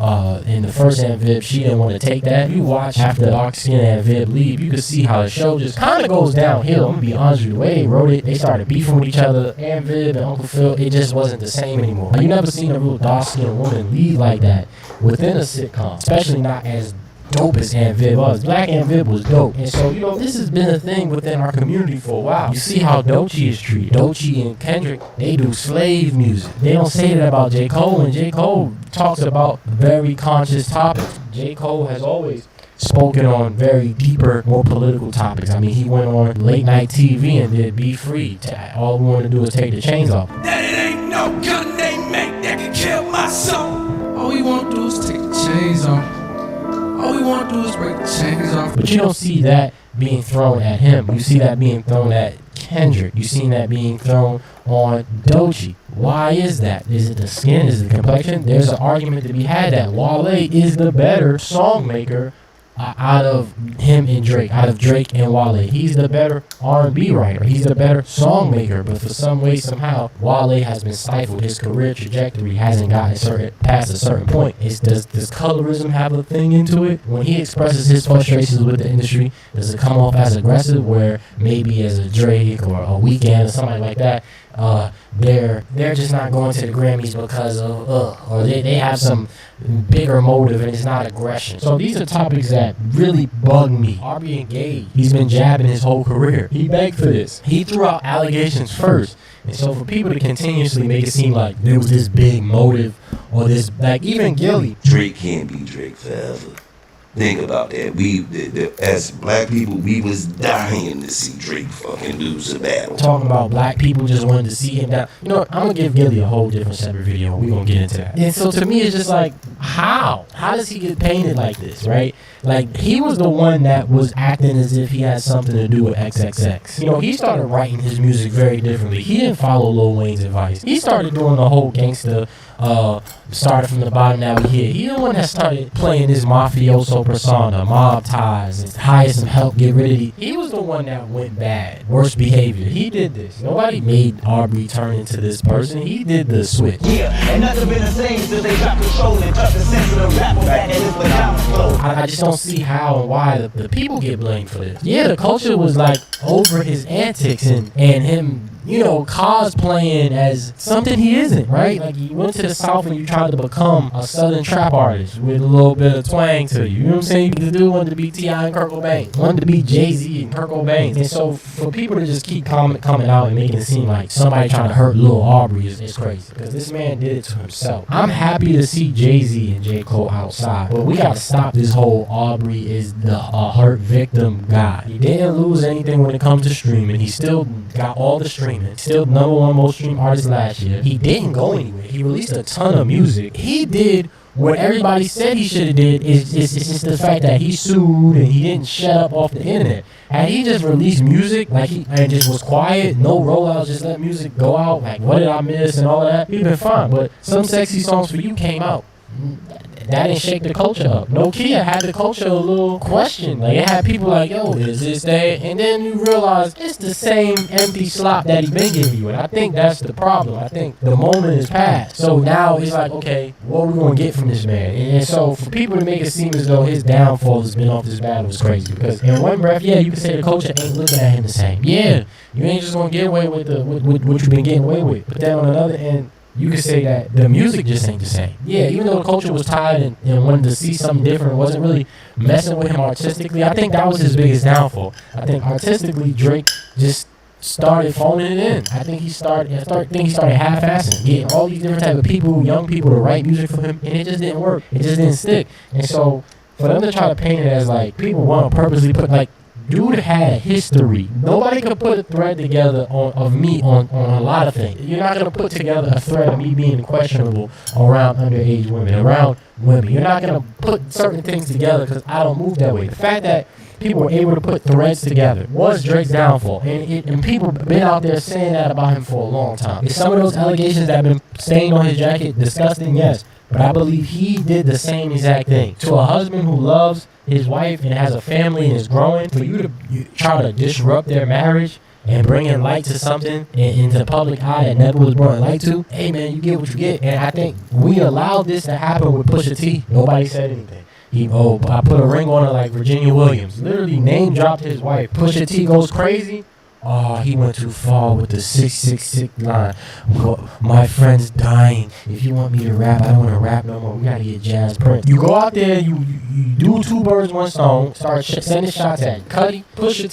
In the first Aunt Viv, she didn't want to take that. You watch after Dark Skin Aunt Viv leave, you can see how the show just kind of goes downhill. I'm gonna be honest with you. The way they wrote it, they started beefing with each other. Aunt Viv and Uncle Phil, it just wasn't the same anymore. You never seen a real dark-skinned woman lead like that within a sitcom, especially not as dope as Aunt Viv was. Black Aunt Viv was dope. And so, you know, this has been a thing within our community for a while. You see how Doechii is treated. Doechii and Kendrick, they do slave music. They don't say that about J. Cole, and J. Cole talks about very conscious topics. J. Cole has always spoken on very deeper, more political topics. I mean, he went on late night TV and did Be Free. All we want to do is take the chains off. That it ain't no gun they make that can kill my soul. All we want to do is take the chains off. All we want to do is break the chains off. But you don't see that being thrown at him. You see that being thrown at Kendrick. You see that being thrown on Doechii. Why is that? Is it the skin? Is it the complexion? There's an argument to be had that Wale is the better song maker out of him and Drake, out of Drake and Wale. He's the better R&B writer. He's the better song maker. But for some way, somehow, Wale has been stifled. His career trajectory hasn't gotten past a certain point. Does colorism have a thing into it? When he expresses his frustrations with the industry, does it come off as aggressive? Where maybe as a Drake or a Weeknd or somebody like that, they're just not going to the Grammys because of or they have some bigger motive and it's not aggression. So these are topics that really bug me. Aubrey engaged. He's been jabbing his whole career. He begged for this. He threw out allegations first. And so for people to continuously make it seem like there was this big motive or this, like even Gilly. Drake can't be Drake forever. Think about that. We, as black people, we was dying to see Drake fucking lose a battle. Talking about black people just wanted to see him down. You know, I'm gonna give Gilly a whole different separate video. We're gonna get into that. And so to me, it's just like, how does he get painted like this, right? Like, he was the one that was acting as if he had something to do with XXX. You know, he started writing his music very differently. He didn't follow Lil Wayne's advice. He started doing the whole gangster, started from the bottom, now we here. He the one that started playing this mafioso persona, mob ties, and hire some help, get rid of it. He was the one that went bad, worst behavior. He did this. Nobody made Aubrey turn into this person. He did the switch. Yeah, and nothing been the same since they dropped control and cut the sense of the rapper back in his pajamas flow. I just don't see how and why the people get blamed for this. Yeah, the culture was like over his antics and him, you know, cosplaying as something he isn't, right? Like, you went to the South and you tried to become a Southern trap artist with a little bit of twang to you. You know what I'm saying? The dude wanted to be T.I. and Kurt Cobain, wanted to be Jay-Z and Kurt Cobain. And so for people to just keep coming out and making it seem like somebody trying to hurt Lil Aubrey is crazy, because this man did it to himself. I'm happy to see Jay-Z and J. Cole outside, but we gotta stop this whole Aubrey is the hurt victim guy. He didn't lose anything when it comes to streaming. He still got all the streaming. Still #1 most streamed artist last year. He didn't go anywhere. He released a ton of music. He did what everybody said he should have did. It's just the fact that he sued and he didn't shut up off the internet. Had he just released music and just was quiet, no rollouts, just let music go out, like What Did I Miss and all that, he'd been fine. But Some Sexy Songs For You came out. That didn't shake the culture up. Nokia had the culture a little question. Like, it had people like, yo, is this that? And then you realize it's the same empty slop that he been giving you. And I think that's the problem. I think the moment is past. So now it's like, okay, what are we going to get from this man? And so for people to make it seem as though his downfall has been off this battle is crazy. Because in one breath, yeah, you can say the culture ain't looking at him the same. Yeah, you ain't just going to get away with what you've been getting away with. But then on another end, you could say that the music just ain't the same. Yeah, even though the culture was tired and wanted to see something different, wasn't really messing with him artistically. I think that was his biggest downfall. I think artistically, Drake just started phoning it in. I think he started half-assing, getting all these different type of people, young people, to write music for him, and it just didn't work. It just didn't stick. And so for them to try to paint it as like people want to purposely put like, dude had a history. Nobody could put a thread together of me on a lot of things. You're not going to put together a thread of me being questionable around underage women, around women. You're not going to put certain things together because I don't move that way. The fact that people were able to put threads together was Drake's downfall. And people have been out there saying that about him for a long time. Is some of those allegations that have been stained on his jacket disgusting? Yes. But I believe he did the same exact thing. To a husband who loves his wife and has a family and is growing, for you to try to disrupt their marriage and bring in light to something into the public eye that never was brought light to, hey man, you get what you get. And I think we allowed this to happen with Pusha T. Nobody said anything. I put a ring on her like Virginia Williams. Literally name dropped his wife. Pusha T goes crazy. Oh, he went too far with the 666 line. My friend's dying. If you want me to rap, I don't want to rap no more. We gotta get Jazz Prince. You go out there, you do two birds, one stone. Start sending shots at Cudi, Pusha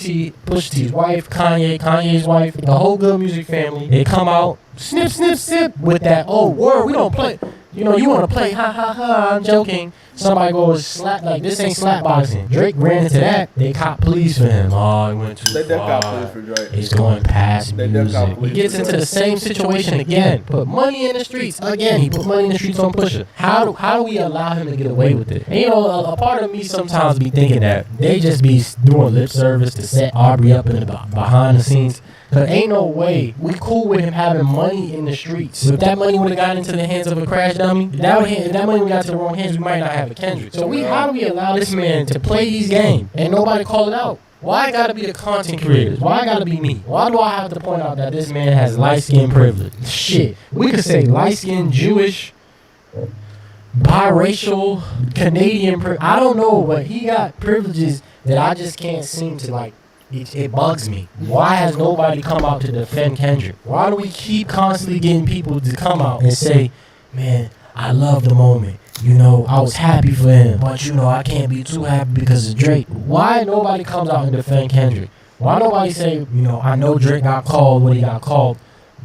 T's wife, Kanye's wife, the whole Good Music family. They come out, snip, snip, sip with that. Oh, word, we don't play. You know, you want to play, ha, ha, ha, I'm joking. Somebody goes slap, like, this ain't slap boxing. Drake ran into that. They cop police for him. Oh, he went too far. Cop police for Drake. He's going past music. He gets into the same situation again. Put money in the streets. Again, he put money in the streets on Pusha. How do we allow him to get away with it? And, you know, a part of me sometimes be thinking that they just be doing lip service to set Aubrey up in the behind the scenes. Cause ain't no way we cool with him having money in the streets. If that money would have gotten into the hands of a crash dummy, if that money got to the wrong hands, we might not have a Kendrick. So how do we allow this man to play these games and nobody call it out? Why I gotta be the content creators? Why I gotta be me? Why do I have to point out that this man has light skin privilege? Shit, we could say light skin, Jewish, biracial, Canadian. I don't know, but he got privileges that I just can't seem to like. It bugs me. Why has nobody come out to defend Kendrick? Why do we keep constantly getting people to come out and say, man, I love the moment. You know, I was happy for him. But, you know, I can't be too happy because of Drake. Why nobody comes out and defend Kendrick? Why nobody say, you know, I know Drake got called when he got called,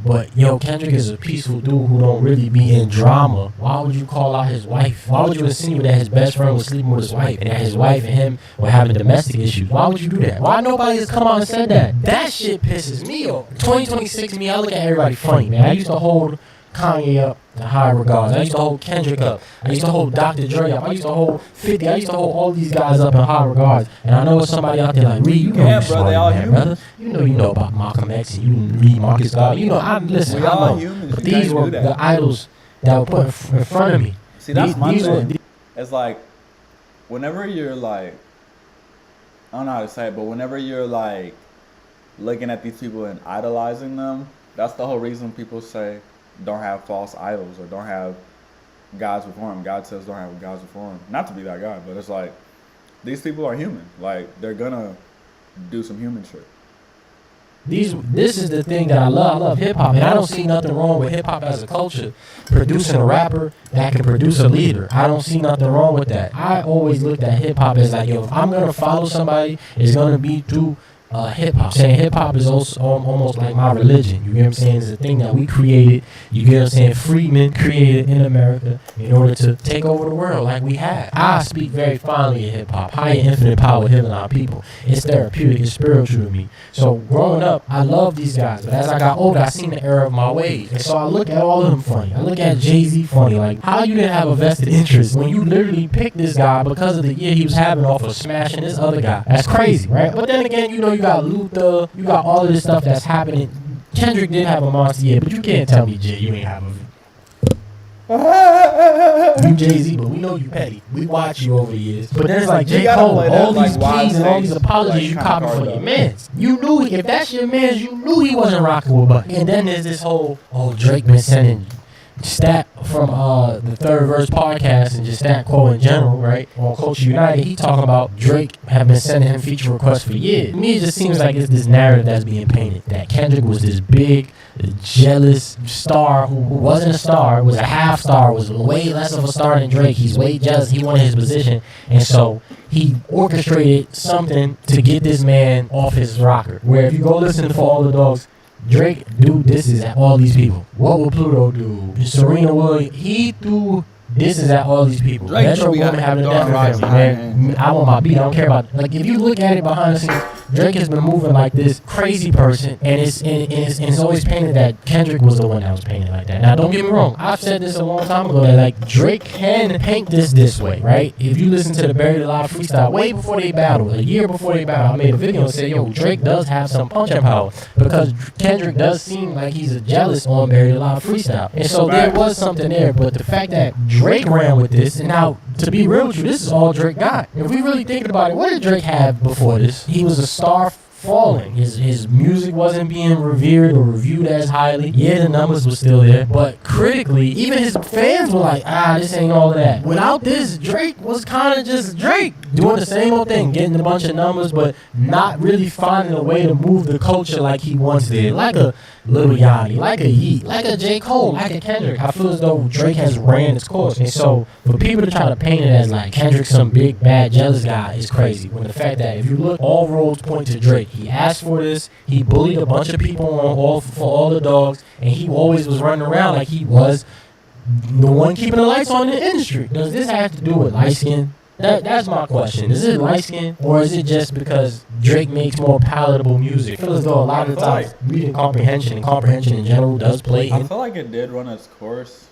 But yo, Kendrick is a peaceful dude who don't really be in drama. Why would you call out his wife? Why would you insinuate that his best friend was sleeping with his wife and that his wife and him were having domestic issues? Why would you do that? Why nobody has come out and said that? That shit pisses me off. 2026 me, I look at everybody funny, man. I used to hold Kanye up in high regards. I used to hold Kendrick up. I used to hold Dr. Dre up. I used to hold 50. I used to hold all these guys up in high regards. And I know somebody out there like, Reed, you know, Yeah, you bro, smart, they all man, human. brother. You know about Malcolm X and you read Marcus Garvey. You know, listen, We I all know. humans. But You these can't were do that. the idols that were put in front of me. See, that's my These thing. were- It's like, whenever you're like, I don't know how to say it, but whenever you're like looking at these people and idolizing them, that's the whole reason people say don't have false idols or don't have gods before him. God says don't have gods before him. Not to be that guy, but it's like, these people are human. Like, they're gonna do some human shit. This is the thing that I love. I love hip hop, and I don't see nothing wrong with hip hop as a culture. Producing a rapper that can produce a leader, I don't see nothing wrong with that. I always looked at hip hop as like, yo, if I'm gonna follow somebody, it's gonna be through hip hop. Saying hip hop is also almost like my religion. You get what I'm saying? It's a thing that we created. You get what I'm saying? Freedmen created in America in order to take over the world like we have. I speak very fondly of hip hop. High and infinite power healing our people. It's therapeutic. It's spiritual to me. So growing up, I love these guys. But as I got older, I seen the error of my ways. And so I look at all of them funny. I look at Jay-Z funny. Like, how you didn't have a vested interest when you literally picked this guy because of the year he was having off of smashing this other guy? That's crazy, right? But then again, you know, you got Luther, you got all of this stuff that's happening. Kendrick did have a monster year, but you can't tell me, Jay, you ain't have a... You Jay-Z, but we know you petty. We watch you over the years. But then it's like J. Cole, all these pleas and all these apologies you copy for your mans. You knew, if that's your mans, you knew he wasn't rocking with Buck. And then there's this whole, Drake been sending Stat from the Third Verse podcast and just Stat Quo in general, right? On Culture United, he talking about Drake have been sending him feature requests for years. To me, it just seems like it's this narrative that's being painted that Kendrick was this big, jealous star who wasn't a star, was a half star, was way less of a star than Drake. He's way jealous. He wanted his position, and so he orchestrated something to get this man off his rocker. Where if you go listen to For All the Dogs, Drake do disses at all these people. What would Pluto do? Serena Williams, he threw disses at all these people. Drake Metro be Woman having a throwing death rocks family, behind man. I want my beat. I don't care about it. Like, if you look at it behind the scenes, Drake has been moving like this crazy person, and it's always painted that Kendrick was the one that was painted like that. Now, don't get me wrong. I've said this a long time ago that, like, Drake can paint this way, right? If you listen to the Buried Alive freestyle way before they battled, a year before they battled, I made a video and said, yo, Drake does have some punching power because Kendrick does seem like he's a jealous on Buried Alive freestyle. And so there was something there, but the fact that Drake ran with this, and now, to be real with you, this is all Drake got. If we really think about it, what did Drake have before this? He was a star falling. His music wasn't being revered or reviewed as highly. Yeah, the numbers were still there, but critically, even his fans were like, this ain't all of that. Without this, Drake was kind of just Drake, doing the same old thing, getting a bunch of numbers, but not really finding a way to move the culture like he once did. Like a Lil Yachty, like a Yeet, like a J. Cole, like a Kendrick. I feel as though Drake has ran its course. And so, for people to try to paint it as like Kendrick some big, bad, jealous guy is crazy. When the fact that if you look, all roads point to Drake. He asked for this, he bullied a bunch of people on For All the Dogs, and he always was running around like he was the one keeping the lights on in the industry. Does this have to do with light skin? That's my question. Is it light skin, or is it just because Drake makes more palatable music? I feel as though a lot of the times reading comprehension and comprehension in general does play in. I feel like it did run its course.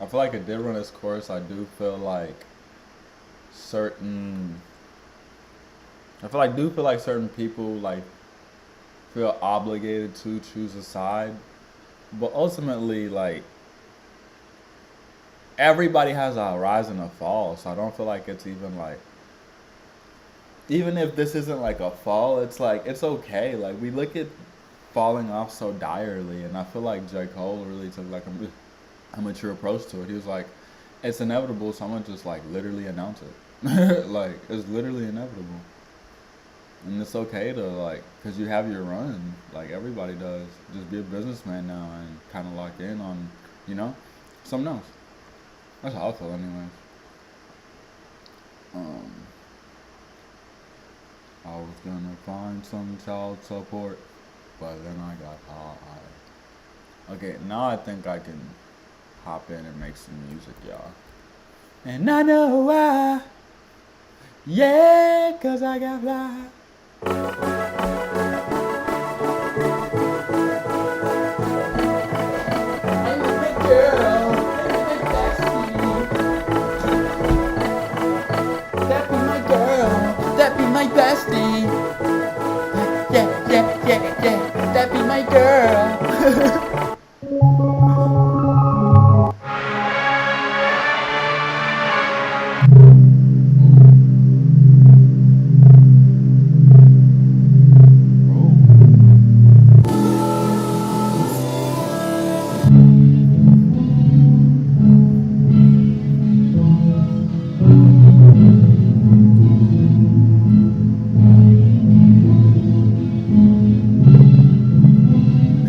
I do feel like certain people like feel obligated to choose a side, but ultimately, like, everybody has a rise and a fall, so I don't feel like it's even like, even if this isn't like a fall, it's like, it's okay. Like, we look at falling off so direly, and I feel like J. Cole really took like a mature approach to it. He was like, it's inevitable, so I'm gonna just like literally announce it. Like, it's literally inevitable. And it's okay to, like, because you have your run, like everybody does. Just be a businessman now and kind of lock in on, something else. That's how I feel anyways. I was gonna find some child support, but then I got high. Okay, now I think I can hop in and make some music, y'all. And I know why. Yeah, 'cause I got fly. That be my bestie. Yeah. That be my girl.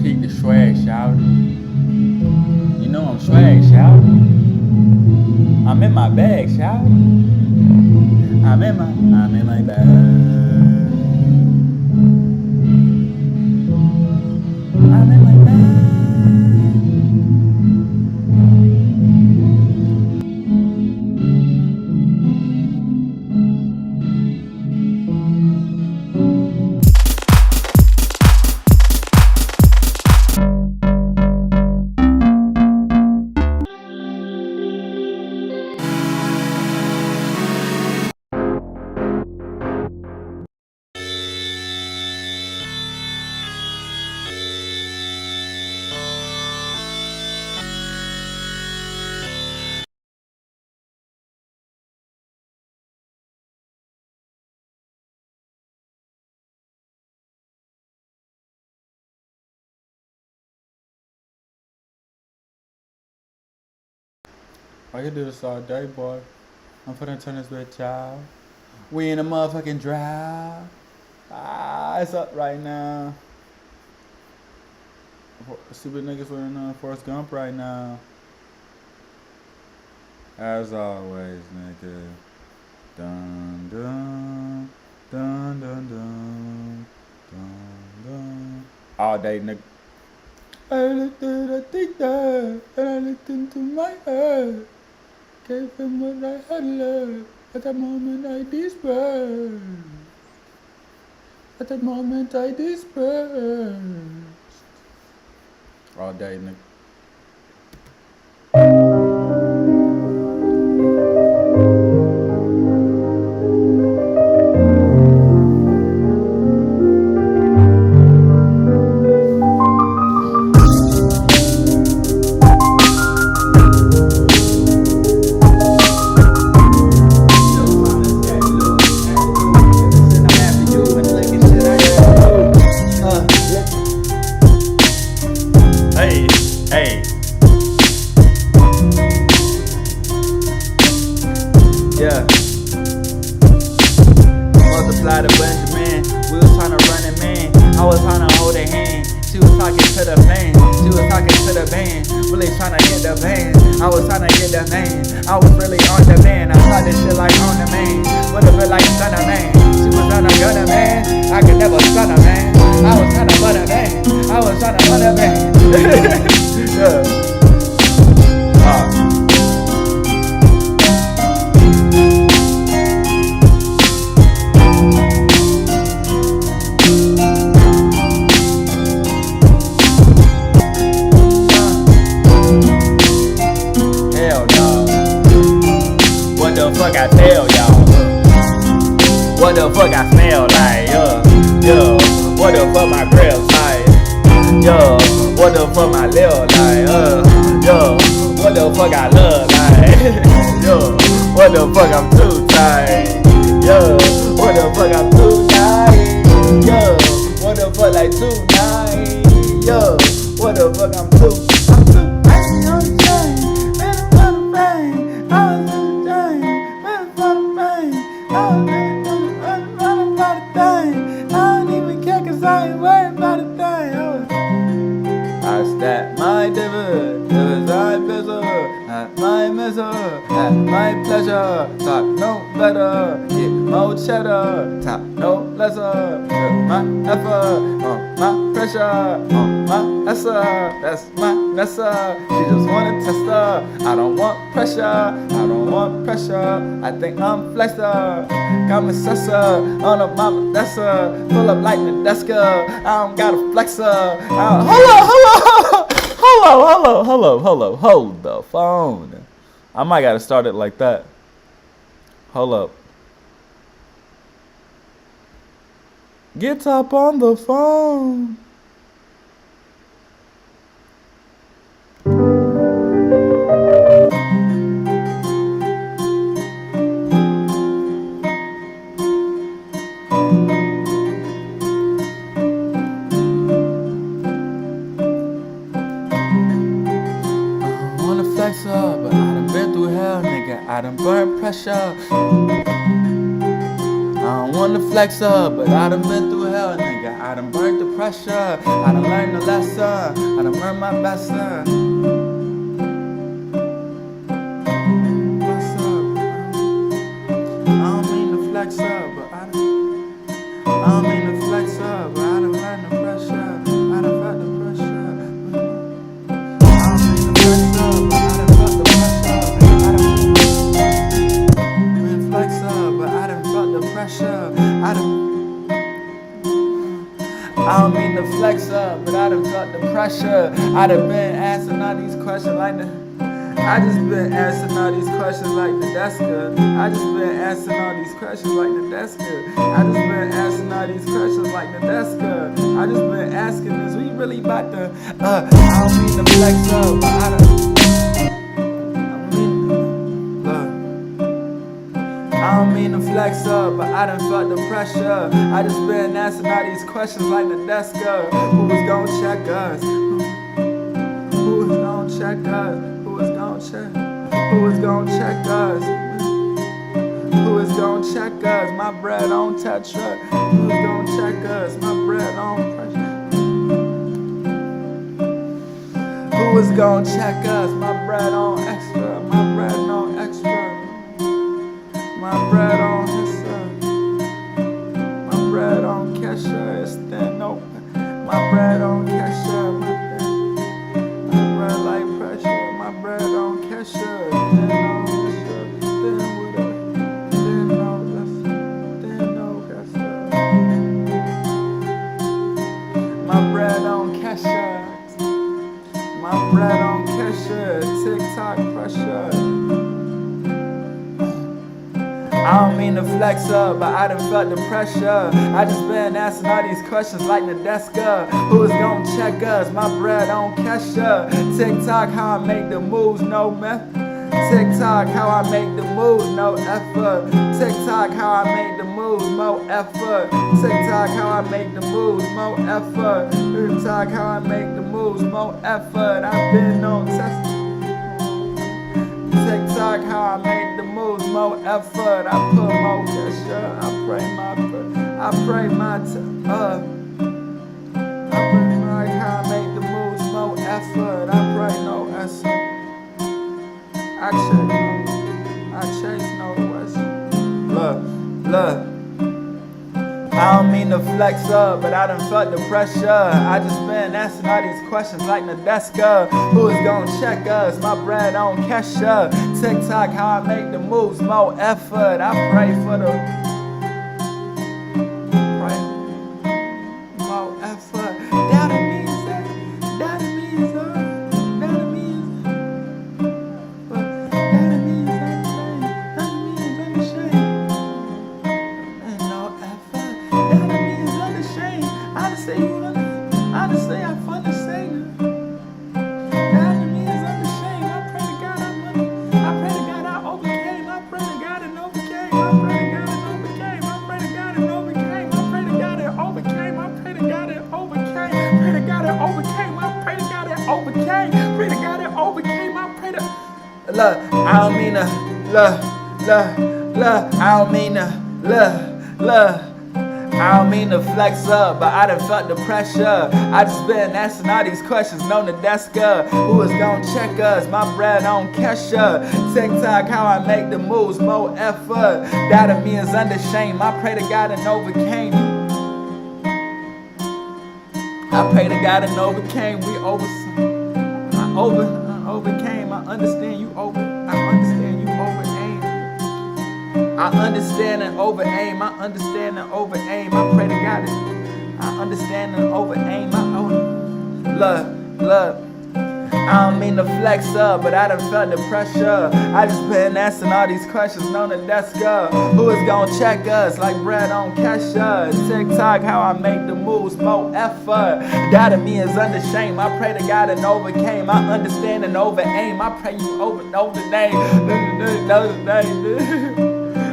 Pete the swag shout. You know I'm swag shout. I'm in my bag shout. I'm in my bag. I'm in my bag. I can do this all day, boy. I'm finna turn this bitch out. We in a motherfucking drought. It's up right now. Stupid niggas wearing Forrest Gump right now. As always, nigga. Dun dun dun dun dun dun dun. All day, nigga. I looked at the thinker, and I looked into my head. Gave him what I had left. At that moment I dispersed. At that moment I dispersed. All day, nigga. Hey. Yeah. Multiply the Benjamin. We was trying to run it, man. I was trying to hold her hand. She was talking to the fan. She was talking to the band. Really trying to hit the van. I was trying to get the man. I was really on the man. I thought this shit like on the man. Would have been like son of man. She was on a gunner, man. I could never stun her, man. I was trying to run a man. I was trying to run a man. Yeah. Hell no. What the fuck I tell y'all? What the fuck I smell like? Yo, what the fuck my breath like? Yo, what the fuck my lip like? Yo, what the fuck I look like? Yo, what the fuck I'm too tight? Yo, what the fuck I'm too tight? Yo, what the fuck like too nice? Yo, what the fuck I'm too icy on the chain, better for the pain. I was in the chain, better for the pain. I was in the thing. I don't even care 'cause I ain't worried about a thing. I stack my dividends, I bizzle. at my measure, at my pleasure. Talk no better, get more cheddar. Talk no lesser, put my effort on my pressure, on my essence. That's my Nessa. She just wanna test her. I don't want pressure, I don't want pressure. I think I'm flexer, got my sussor on a mama desser, pull up like Nadeska. I don't got a flexer. Hold the phone. I might gotta start it like that. Hold up. Get up on the phone. But I done been through hell, nigga. I done burnt pressure. I don't wanna flex up, but I done been through hell, nigga. I done burnt the pressure. I done learned the lesson. I done learned my best, What's up? I don't mean to flex up, but I don't mean to flex up, but I done learned the pressure. I done felt the pressure. I don't mean to flex up, but I done felt the pressure. I don't mean to flex up, but I done felt the pressure. I done been asking all these questions like the I just been asking all these questions like the Deska. I just been asking all these questions like the Deska. I just been asking all these questions like the Deska. I just been asking, is we really about to I don't mean to flex up, but I don't mean to flex up, but I done felt the pressure. I just been asking all these questions like the Deska. Who was gon' check us? Who was gon' check us? Who was gon' check? Who was gon' check us? Who was gon' check us? My bread on Tetra. Who was gon' check us? My bread on pressure. Who was gon' check us? My bread on extra. My bread on extra. My bread on Hissa, my bread on Kesha, it's thin open. My bread on Kesha, my bread like pressure. My bread on Kesha, thin on Kesha, thin with a thin no lesser, thin no Kesha. My bread on Kesha, my bread on Kesha, TikTok pressure. I don't mean to flex up, but I done felt the pressure. I just been asking all these questions like Nadeska. Who is gon' check us? My bread on Kesha. TikTok, how I make the moves, no method. TikTok, how I make the moves, no effort. TikTok, how I make the moves, more effort. TikTok, how I make the moves, more effort. TikTok, how I make the moves, more effort. I've been on test. TikTok, how I make the moves, more effort. I put more pressure. I pray my how I make the moves, more effort. I pray no essence. I chase no essence. Look. I don't mean to flex up, but I done felt the pressure. I just been asking all these questions like Nadeska. Who is gon' check us? My bread on Kesha. TikTok, how I make the moves, more effort. I pray for the more effort. That means look, I don't mean to, I don't mean to, I I don't mean to flex up, but I done felt the pressure. I just been asking all these questions on the desk. Who is gonna check us? My bread on Kesha. TikTok, how I make the moves, more effort. That of me is under shame. I pray to God and overcame. I pray to God and overcame. We overcame. I understand you over. I understand you over aim. I understand and over aim. I understand and over aim. I pray to God and I understand and over aim. Look. I don't mean to flex up, but I done felt the pressure. I just been asking all these questions on the desk. Who is gonna check us like bread on Kesha? TikTok, how I make the moves, more effort. That of me is under shame. I pray to God and overcame. I understand and over aim. I pray you over the name.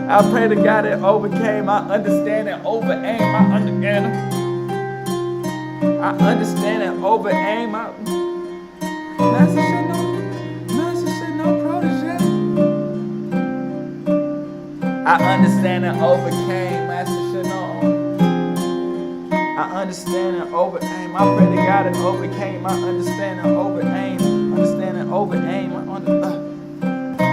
I pray to God and overcame. I understand and over aim. I understand and over aim. Master shit, no protege. I understand and overcame. Master shit, no. I understand and over aim. I pray to God and overcame. I understand and over aim. Understand and over aim.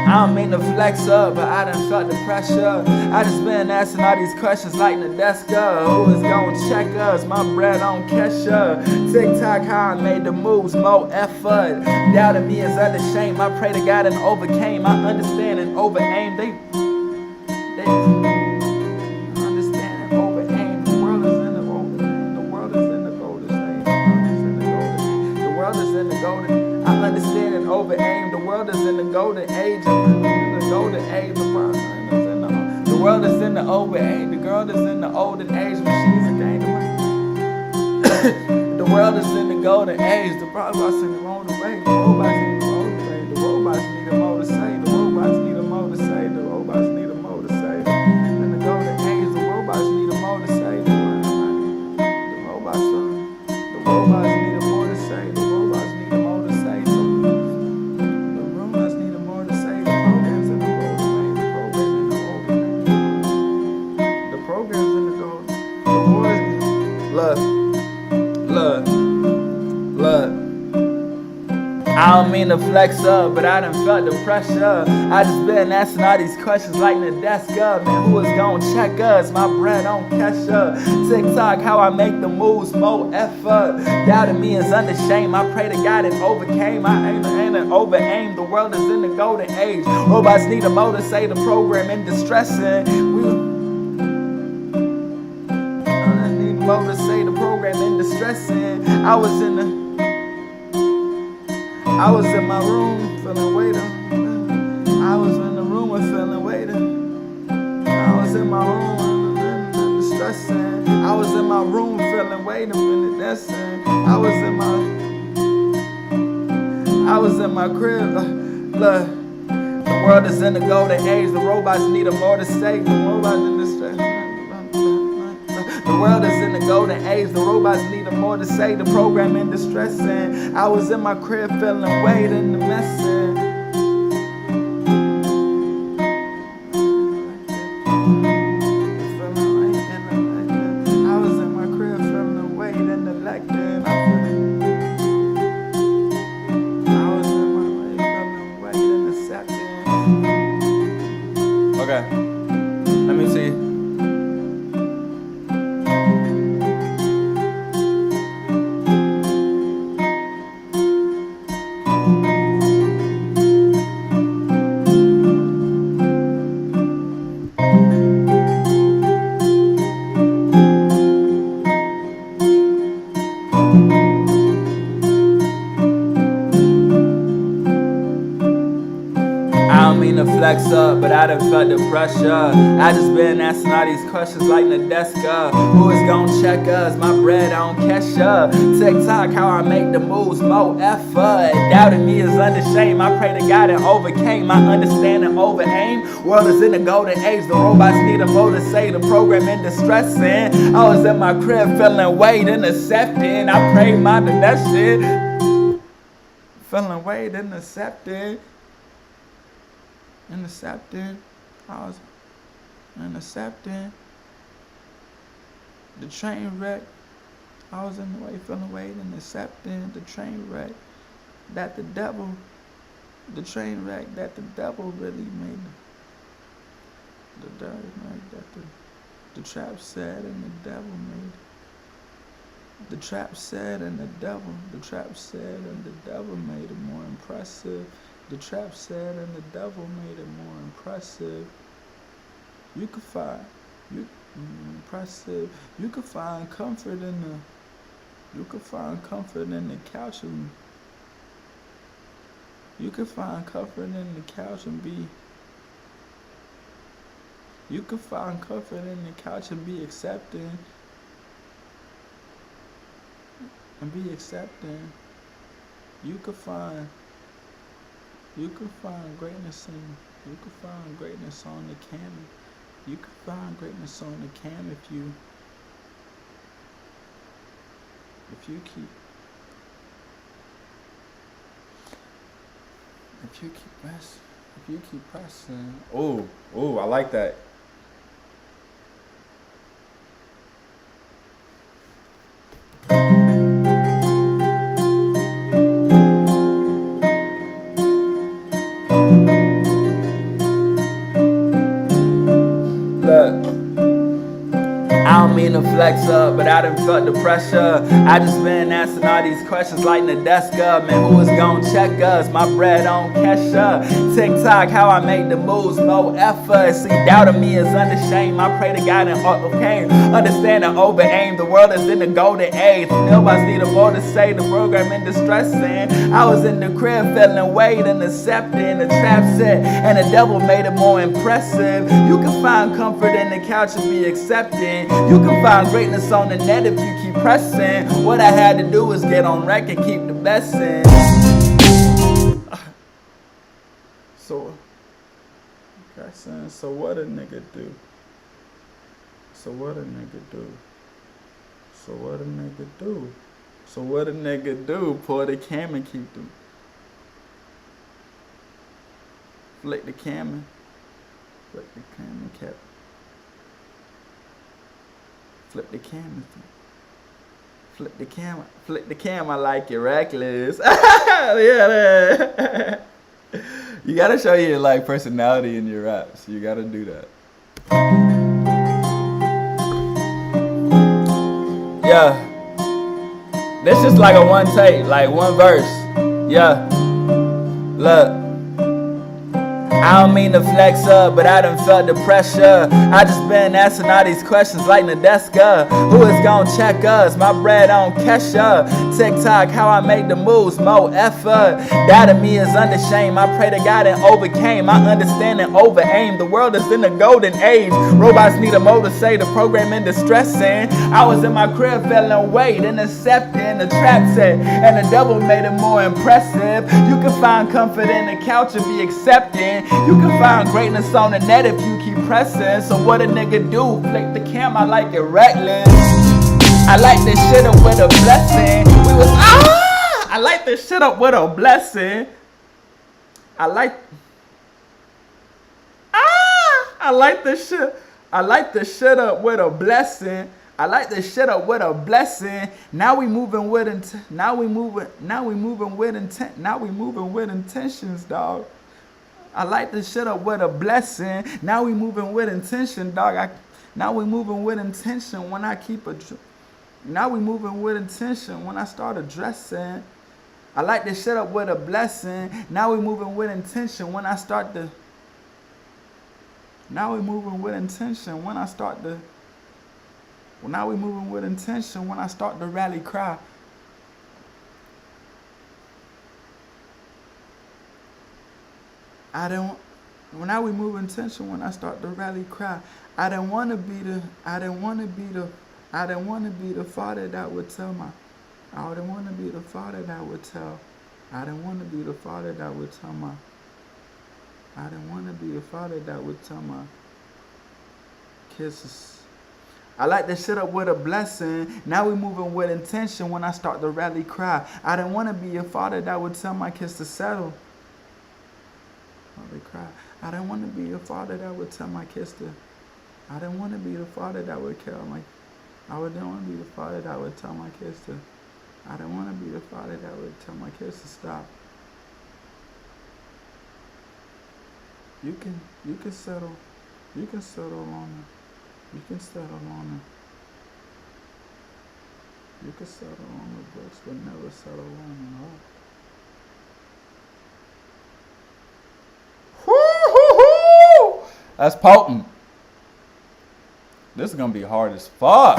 I don't mean to flex up, but I done felt the pressure. I just been asking all these questions like the desk. Who is gonna check us? My bread on Kesha. TikTok, how I made the moves, more effort. Doubting me is under shame. I pray to God and overcame. I understand and over aim. They understand and over aim. The world is in the golden. The world is in the golden state. The world is in the golden. I understand and over aim. The world is in the golden age. The golden age. The world is in the over age. The girl is in the olden age. Machines are game. The world is in the golden age. The robots in the golden way. The robots in the golden way. The robots need a more to say. The robots need a more to say. The robots need a more to say. In the golden age, the robots need a more to say. The robots need a more to say. The robots need a more to say. So the robots need a more to say. The programs in the golden way. The programs in the golden. The wars. Look. I don't mean to flex up, but I done felt the pressure. I just been asking all these questions like the desk. Man, who is gonna check us? My bread on Kesha. TikTok, how I make the moves, more effort. Doubting me is under shame. I pray to God and overcame. I ain't and over aim. The world is in the golden age. Robots need a motor, say the program in distressing. I need a motor, say the program in distressing. I was in my room feeling weighted. I was in the room and feeling weighted. I was in my room and distressing. I was in my room feeling weighted and dancing. I was in my crib. Look, the world is in the golden age. The robots need a more to say. The robots in distress. The world is in the golden age. The robots need a more to say. The program in distressing. I was in my crib feeling weight in the messing. I was in my crib feeling weight in the lecture. I was in my way feeling weight in the second. Okay, let me see. To flex up, but I done felt the pressure. I just been asking all these questions like the desk. Who is gonna check us? My bread on Kesha. TikTok, how I make the moves, more effort. Doubting me is under shame. I pray to God and overcame. I understand and over aim. World is in the golden age. The robots need a more to say. The program in distressing. I was in my crib feeling weight and accepting. I prayed my to that shit. Feeling weight and accepting. Intercepted. I was intercepting. The train wreck. I was in the way, feeling weight and accepting the train wreck that the devil, the train wreck that the devil really made. The devil wreck that the trap said and the devil made. The trap said and the trap said and the devil made it more impressive. The trap said and the devil made it more impressive. You could find, impressive. You could find comfort in the, couch and, you could find comfort in the couch and be, you could find comfort in the couch and be accepting. You could find greatness in, you could find greatness on the cam. You could find greatness on the cam if you keep pressing. Oh, I like that. I don't mean to flex up, but I done felt the pressure. I just been asking all these questions like the desk up. Man, who is gon' check us? My bread on cash up. TikTok, how I make the moves, no effort. See, doubting me is under shame. I pray to God and okay. Understand and over aim. The world is in the golden age. Nobody's need a more to say. The program in distressing. I was in the crib feeling weight and accepting the trap set, and the devil made it more impressive. You can find comfort in the couch and be accepting. You can find greatness on the net if you keep pressing. What I had to do was get on rec and keep the best in. So what a nigga do? So what a nigga do? Pull the cam and keep them. Flick the cam and kept. Flip the cam, I like it reckless. Yeah. You gotta show your like personality in your raps. You gotta do that. Yeah. This just like a one take, like one verse. Yeah. Look. I don't mean to flex up, but I done felt the pressure. I just been asking all these questions like Nadeska. Who is gon' check us? My bread on Kesha. TikTok, how I make the moves, more effort. Doubting me is under shame. I pray to God and overcame. I understand and over aim. The world is in the golden age. Robots need a motor to say the program in distressing. I was in my crib feeling weight and accepting the trap set, and the devil made it more impressive. You can find comfort in the couch and be accepting. You can find greatness on the net if you keep pressing. So what a nigga do? Flick the cam, I like it reckless. I like this shit up with a blessing. I like this shit up with a blessing. I like this shit up with a blessing. I like this shit up with a blessing. Now we moving with intentions, dog. I like this shit up with a blessing. Now we moving with intention, dog. Now we moving with intention when I keep a. Now we moving with intention when I start addressing. I like this shit up with a blessing. Now we moving with intention when I start the. Now we moving with intention when I start the. Now we moving with intention when I start the rally cry. Now we move intention when I start the rally cry. I didn't want to be the father that would tell my. I didn't want to be the father that would tell. I didn't want to be the father that would tell my. I didn't want to be the father that would tell my kisses. I like this shit up with a blessing. Now we moving with intention when I start the rally cry. I didn't want to be a father that would tell my kids to settle. They cry. I didn't want to be a father that would tell my kids to. I didn't want to be the father that would kill my. I didn't want to be the father that would tell my kids to. I didn't want to be the father that would tell my kids to stop. You can settle. You can settle on it. You can settle on it. You can settle on the books, but never settle on the heart. Woo-hoo-hoo! That's potent. This is gonna be hard as fuck.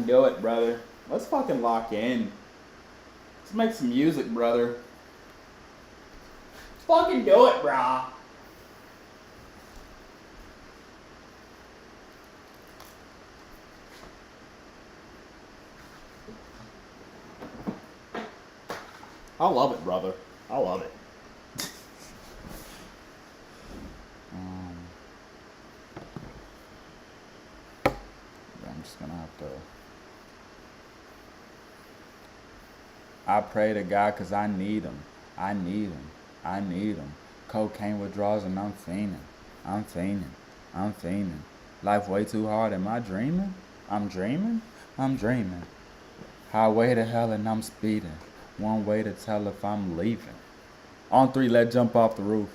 Do it, brother. Let's fucking lock in. Let's make some music, brother. Let's fucking do it, brah. I love it, brother. I love it. I'm just gonna have to. I pray to God because I need him. I need him. I need him. Cocaine withdrawals and I'm fiending. I'm fiending. I'm fiending. Life way too hard. Am I dreaming? I'm dreaming? I'm dreaming. Highway to hell and I'm speeding. One way to tell if I'm leaving. On 3, let's jump off the roof.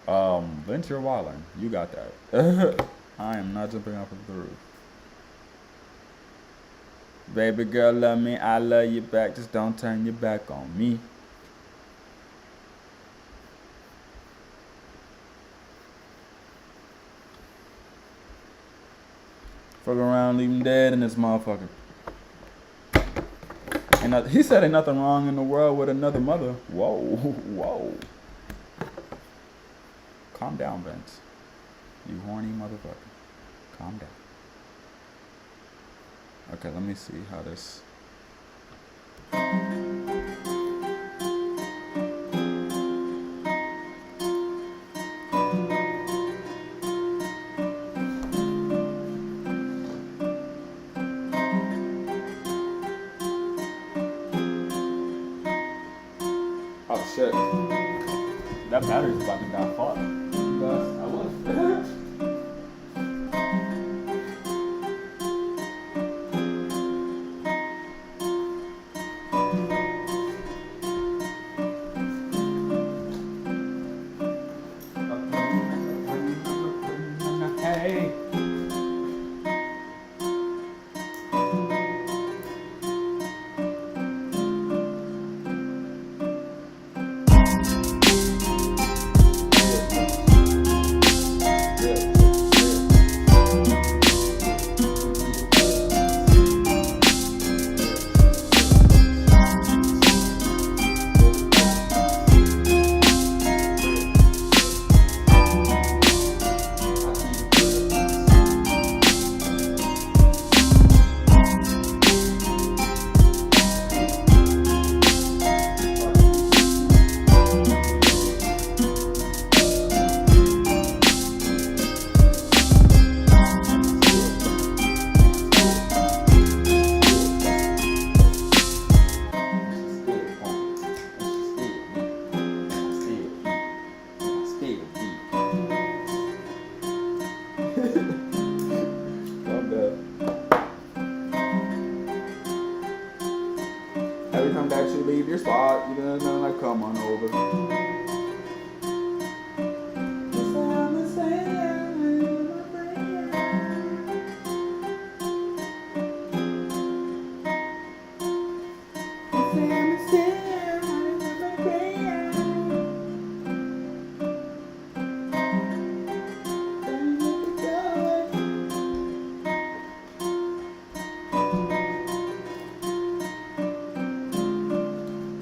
Venture Wallen. You got that. I am not jumping off of the roof. Baby girl, love me, I love you back. Just don't turn your back on me. Fuck around, leave him dead in this motherfucker. He said ain't nothing wrong in the world with another mother. Whoa, whoa. Calm down, Vince. You horny motherfucker. Calm down. Okay, let me see how this. Oh shit. That battery's about to die. Fuck. I was. spot, you know, like come on over.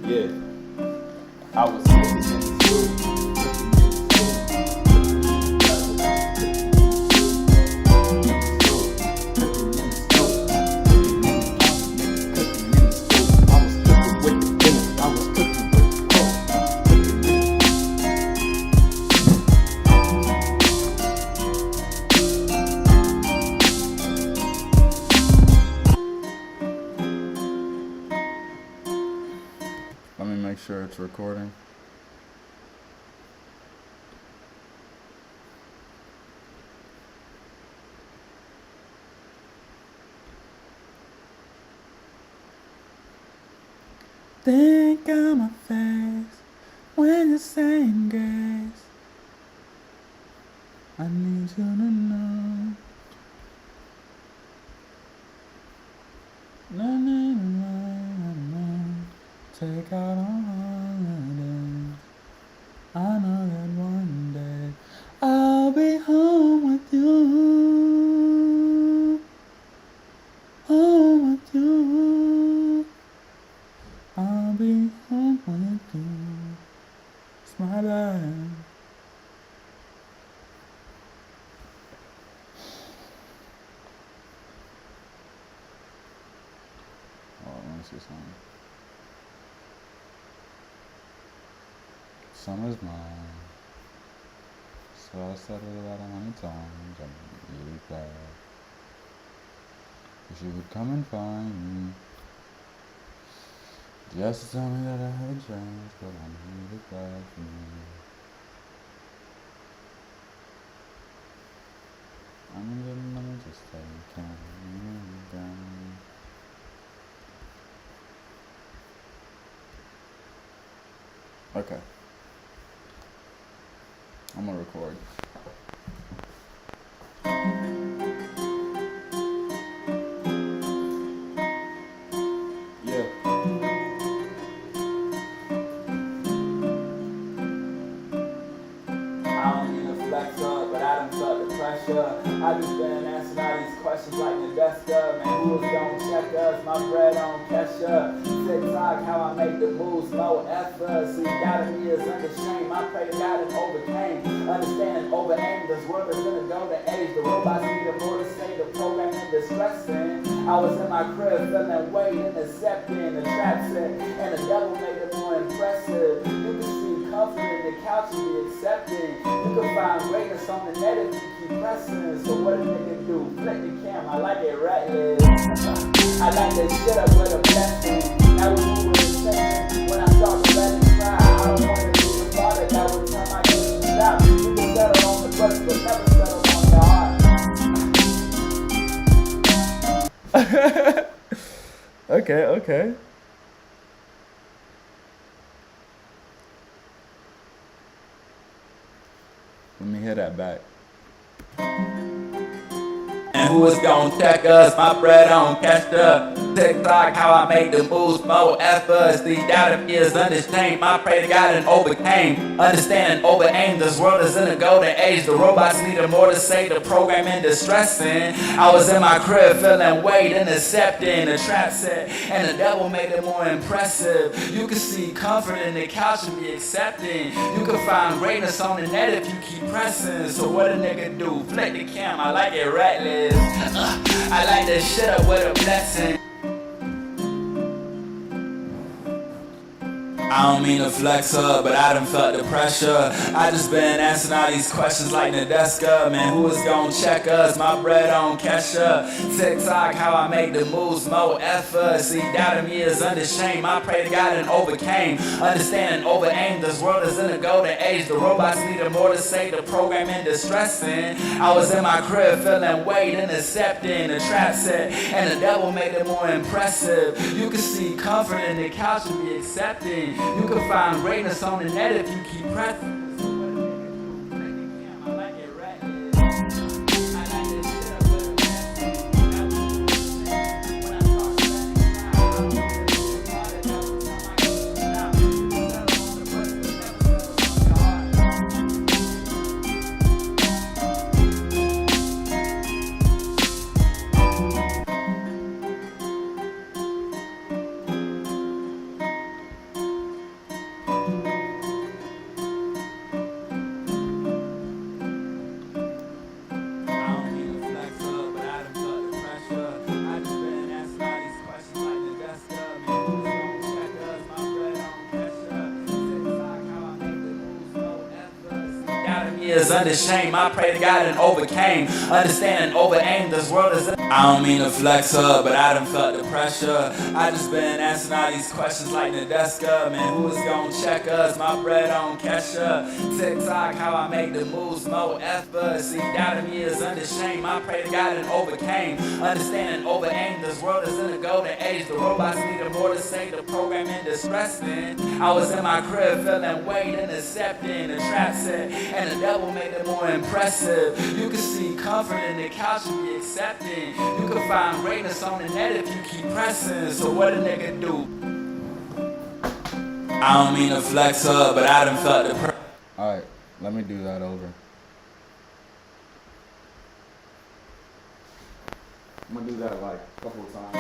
Yeah, I was Let me make sure it's recording. Think on my face when you're saying grace. I need you to know. Na, na, na, na, na. Take out all holidays. I know that one day I'll be home with you. Home with you. I'll be home with you. It's my life. Oh, let me see something. Summer's mine. So I said it about 100 times. I'm really glad. Wish you would come and find me. Just to tell me that I have a chance, but I'm really glad for you. Let me just take it down. Okay. I'm gonna record. Yeah. I don't mean to flex up, but I done felt the pressure. I just been answering all these questions like Nadesca. Man, who's gonna check us? My bread on Kesha. TikTok, how I make the moves, no effort. See, doubting me is under shame. I pray to God and overcame. Understand, over aim. This world is gonna go to age. The robots need a more to say. The programming distressing. I was in my crib feeling weight and accepting the trap set, and the devil made it more impressive. You can see comfort in the couch and be accepting. You can find greatness on the net if you keep pressing. So what a nigga do? Flick the cam. I like it reckless. I like that shit up with a blessing. That was what was saying when I start to let it cry. I don't want to be the father that would turn my kids to stop. You can settle on the bus, but never settle on your heart. Okay. Let me hear that back. And who is gonna check us? My bread on catch up. TikTok, how I make the moves, more efforts. The doubt of is understained. I pray to God and overcame. Understand, over aim. This world is in a golden age. The robots needed more to say. The programming distressing. I was in my crib feeling weight and accepting the trap set, and the devil made it more impressive. You can see comfort in the couch and be accepting. You can find greatness on the net if you keep pressing. So what a nigga do? Flick the cam. I like it reckless. I like that shit up with a blessing. I don't mean to flex up, but I done felt the pressure. I just been answering all these questions like Nadeska. Man, who is gon' check us? My bread on Kesha. TikTok, how I make the moves, more effort. See, doubting me is under shame. I pray to God and overcame. Understanding over aim. This world is in a golden age. The robots needed more to say. The programming distressing. I was in my crib feeling weight and accepting the trap set. And the devil made it more impressive. You can see comfort in the couch and be accepting. You can find greatness on the net if you keep pressing. Is under shame. I pray to God and overcame. Understanding over aim. This world is. I don't mean to flex up, but I done felt the pressure. I just been answering all these questions like Nadeska. Man, who is gon' check us? My bread on Kesha. TikTok, how I make the moves, more effort. See, doubting me is under shame. I pray to God and overcame. Understanding over aim. This world is in a golden age. The robots needed more to say. The programming distressing. I was in my crib feeling weight and accepting the trap set. And the devil made it more impressive. You can see comfort in the couch and be accepting. You can find greatness on the net if you keep pressing. So what a nigga do? I don't mean to flex up, but I done felt the Alright, let me do that over. I'm gonna do that like a couple of times.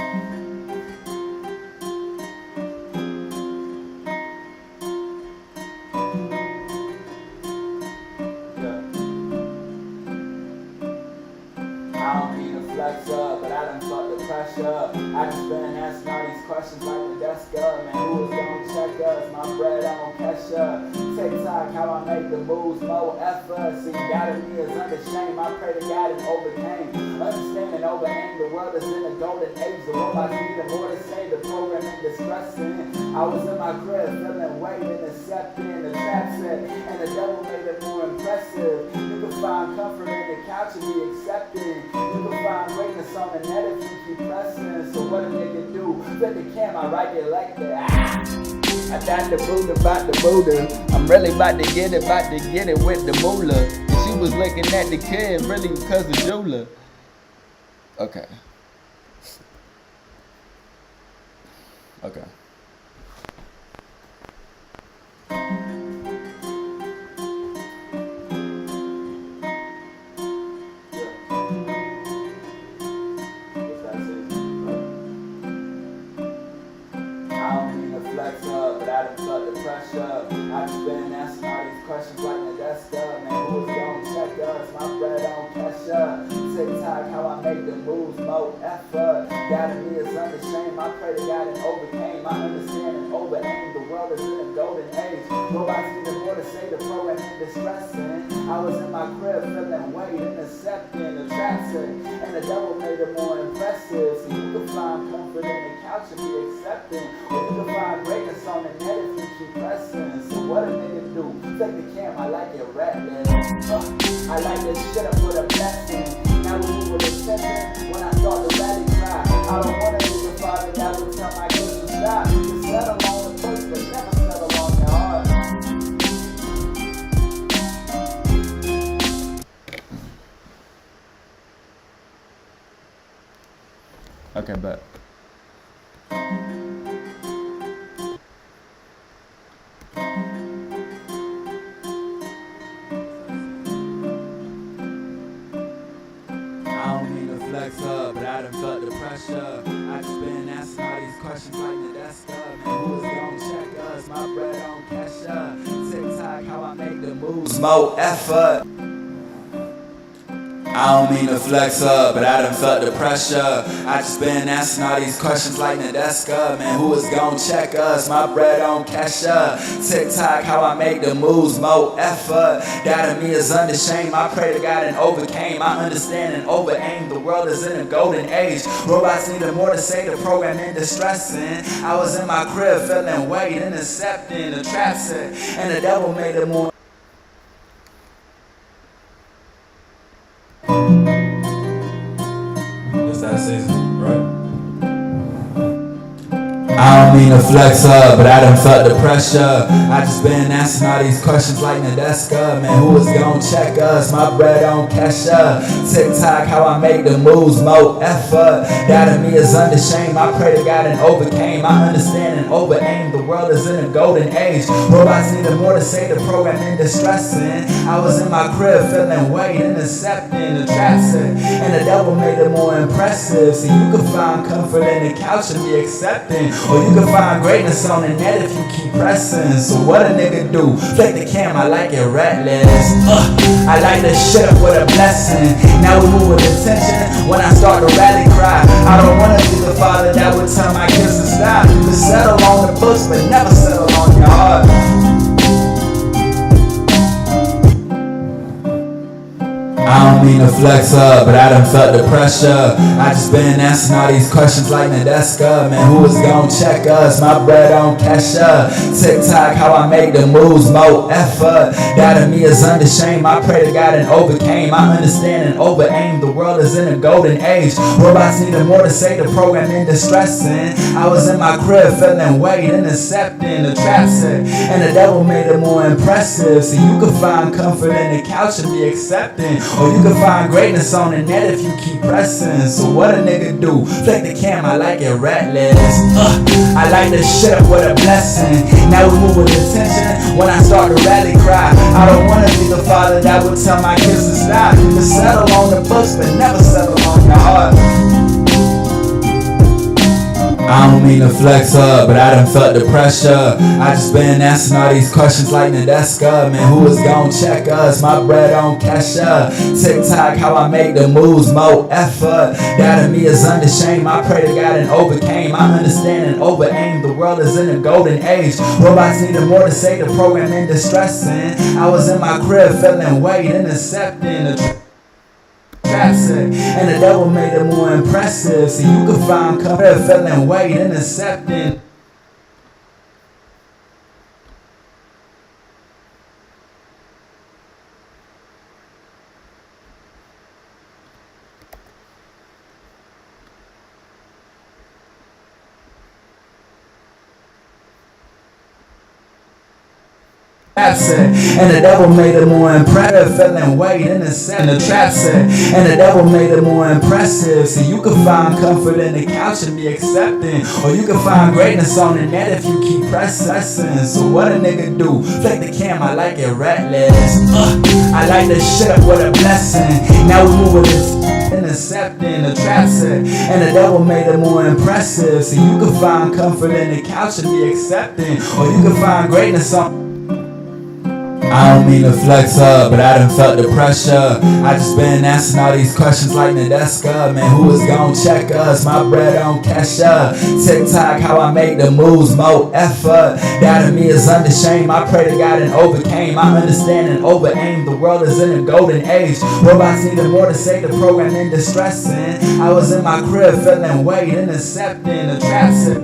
I don't mean to flex up, but I done felt the pressure. I just been answering all these questions like Nadeska. Man, who is gon' check us? My bread on Kesha. TikTok, how I make the moves, more effort. See, doubting me is under shame. I pray to God and overcame. Understanding over aim. The world is in a golden age. The robots need more to say. The programming distressing. I was in my crib feeling weight and accepting the trap set. And the devil made it more impressive. You can find comfort in the couch and be accepting. You can find greatness on the net if you keep pressing. So what a nigga do? Flip the cam, I write it like that. I got the Buddha, about the Buddha. I'm really about to get it with the moolah. And she was looking at the kid really because of Jula. Okay. Okay. I just been asking all these questions like Nadeska. Man, who's gon' check us? My bread on Kesha. TikTok, how I make the moves, more effort. Doubting me is under shame. I pray to God and overcame. I understand and over aim. The world is in a golden age. Robots needed more to say. The program is distressing. I was in my crib feeling weight and accepting the trap set. And the devil made it more impressive. So you can find comfort in the couch and be accepting. Or you can find greatness on the net if you keep pressing. So what a nigga do? Take the cam, I like it rap, man. I like this shit up with a blessing. Now we move with a session. When I start to rally cry, I don't want a nigga father that would tell my kids to stop. You settle on the push, but never settle on your heart. Okay, bet. Up, but I done felt the pressure. I just been asking all these questions like Nadeska. Man, who's gon' check us? My bread on Kesha. TikTok, how I make the moves, more effort. I don't mean to flex up, but I done felt the pressure. I just been asking all these questions like Nadeska. Man, who is gon' check us? My bread on cash up. TikTok, how I make the moves, more effort. Doubting me is under shame. I pray to God and overcame. I understand and over aim. The world is in a golden age. Robots needed more to say. The program in distressing. I was in my crib feeling weight, intercepting the trap set, and the devil made it more. It's that season, right? I don't mean to flex up, but I done felt the pressure. I just been asking all these questions like Nadeska. Man, who is gon' check us? My bread on cash up. TikTok, how I make the moves, more effort. Doubting me is under shame. I pray to God and overcame. I understand and over aim. The world is in a golden age. Robots needed more to say. The program in distressing. I was in my crib feeling weight, intercepting the trap set, and the devil made it more impressive. So you can find comfort in the couch and be accepting. Or you can find greatness on the net if you keep pressing. So what a nigga do? Flick the cam, I like it reckless. I like to shit up with a blessing. Now we move with intention. When I start to rally cry, I don't wanna be the father that would tell my kids to stop. You can settle on the books, but never settle on your heart. I don't mean to flex up, but I done felt the pressure. I just been asking all these questions like Nadeska. Man, who is gon' check us? My bread on cash up. TikTok, how I make the moves, more effort. Doubting me is under shame. I pray to God and overcame. I understand and over aim. The world is in a golden age. Robots needed more to say. The program in distressing. I was in my crib feeling weight, intercepting the trap set, and the devil made it more impressive. So you can find comfort in the couch and be accepting. Or you can find greatness on the net if you keep pressing. So what a nigga do? Flick the cam, I like it reckless. I like to shit up with a blessing. Now we move with intention. When I start to rally cry, I don't wanna be the father that would tell my kids to stop. You can settle on the books, but never settle on your heart. I don't mean to flex up, but I done felt the pressure. I just been asking all these questions like Nadeska. Man, who is gon' check us? My bread on cash up. TikTok, how I make the moves, more effort. Doubting me is under shame. I pray to God and overcame. I understand and over aim. The world is in a golden age. Robots needed more to say. The program in distressing. I was in my crib feeling weight, intercepting the and the devil made it more impressive. So you can find comfort feeling weight, intercepting. And the devil made it more impressive, feeling weight in the trap set. And the devil made it more impressive. So you can find comfort in the couch and be accepting. Or you can find greatness on the net if you keep pressing. So what a nigga do? Flick the cam, I like it reckless. I like to shit up with a blessing. Now we move with this. Intercepting the trap set, and the devil made it more impressive. So you can find comfort in the couch and be accepting. Or you can find greatness on. I don't mean to flex up, but I done felt the pressure. I just been asking all these questions like Nadeska. Man, who is gon' check us? My bread on cash up. TikTok, how I make the moves, more effort. Doubting me is under shame. I pray to God and overcame. I understand and over aim. The world is in a golden age. Robots needed more to say. The program in distressing. I was in my crib feeling weight, intercepting the trap set.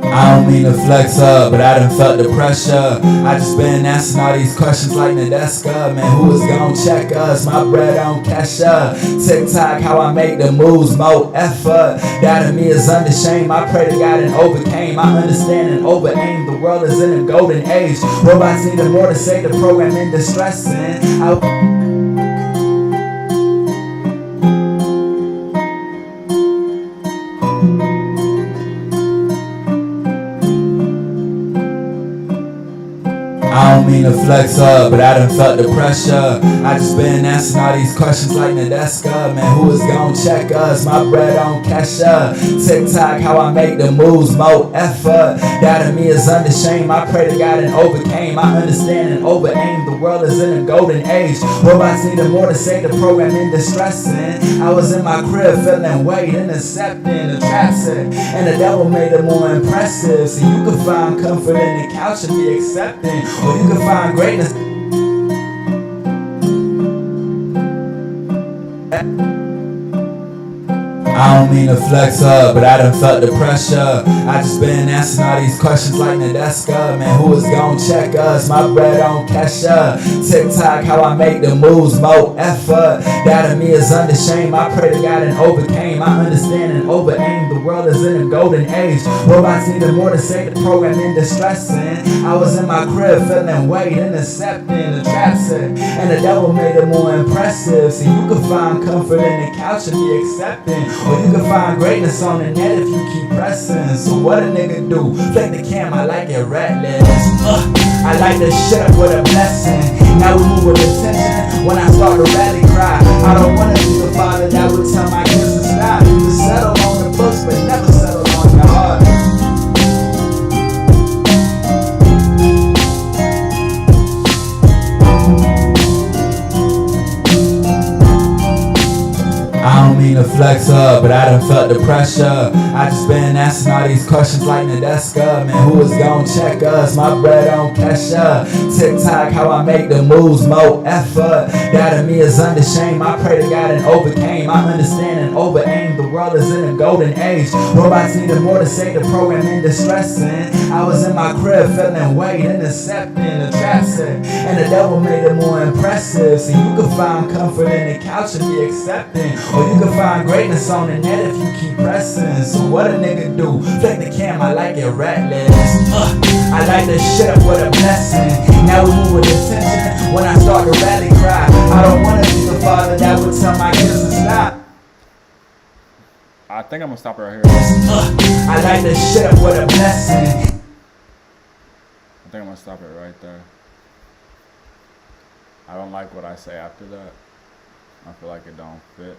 I don't mean to flex up, but I done felt the pressure. I just been asking all these questions like Nadeska. Man, who is gon' check us? My bread on cash up. TikTok, how I make the moves, more effort. Doubting me is under shame. I pray to God and overcame. I understand and over aim. The world is in a golden age. Robots needed more to say. The program in distressing. I don't mean mean to flex up, but I done felt the pressure. I just been asking all these questions like Nadeska. Man, who is gon' check us? My bread on Kesha. TikTok, how I make the moves, more effort. Doubting me is under shame. I pray to God and overcame. I understand and over aim. The world is in a golden age. Robots needed more to say, the program in distressing. I was in my crib feeling weight, intercepting the trap set. And the devil made it more impressive. So you can find comfort in the couch and be accepting. Or you can find greatness. I don't mean to flex up, but I done felt the pressure. I just been asking all these questions like Nadeska. Man, who is gon' check us? My bread on Kesha. TikTok, how I make the moves, more effort. Doubting me is under shame. I pray to God and overcame. I understand and over aim. The world is in a golden age. Robots needed more to say, the program in distressing. I was in my crib feeling weight, intercepting the trap set. And the devil made it more impressive. So you can find comfort in the couch and be accepting. Or you can find greatness on the net if you keep pressing. So what a nigga do? Flick the cam, I like it ratless. I like to shut up with a blessing. Now we move with intention. When I start to rally cry, I don't wanna be the father that would tell my kids to stop. You can settle on the books, but never settle on your heart. I don't mean to flex up, but I done felt the pressure. I just been asking all these questions like Nadeska. Man, who is gon' check us? My bread on Kesha. TikTok, how I make the moves, more effort. Doubting me is under shame. I pray to God and overcame. I understand and over aim. The world is in a golden age. Robots needed more to say, the program in distressing. I was in my crib feeling weight, intercepting the trap set. And the devil made it more impressive. So you can find comfort in the couch and be accepting. Or you can find greatness on the net if you keep pressing. So what a nigga do? Flick the cam, I like it ratless. I like to shut up with a blessing. Now we move with intention. When I start to rally cry, I don't wanna be the father that would tell my kids to stop. I think I'm gonna stop right here. I like to shut up with a blessing. I think I'm gonna stop it right there. I don't like what I say after that. I feel like it don't fit.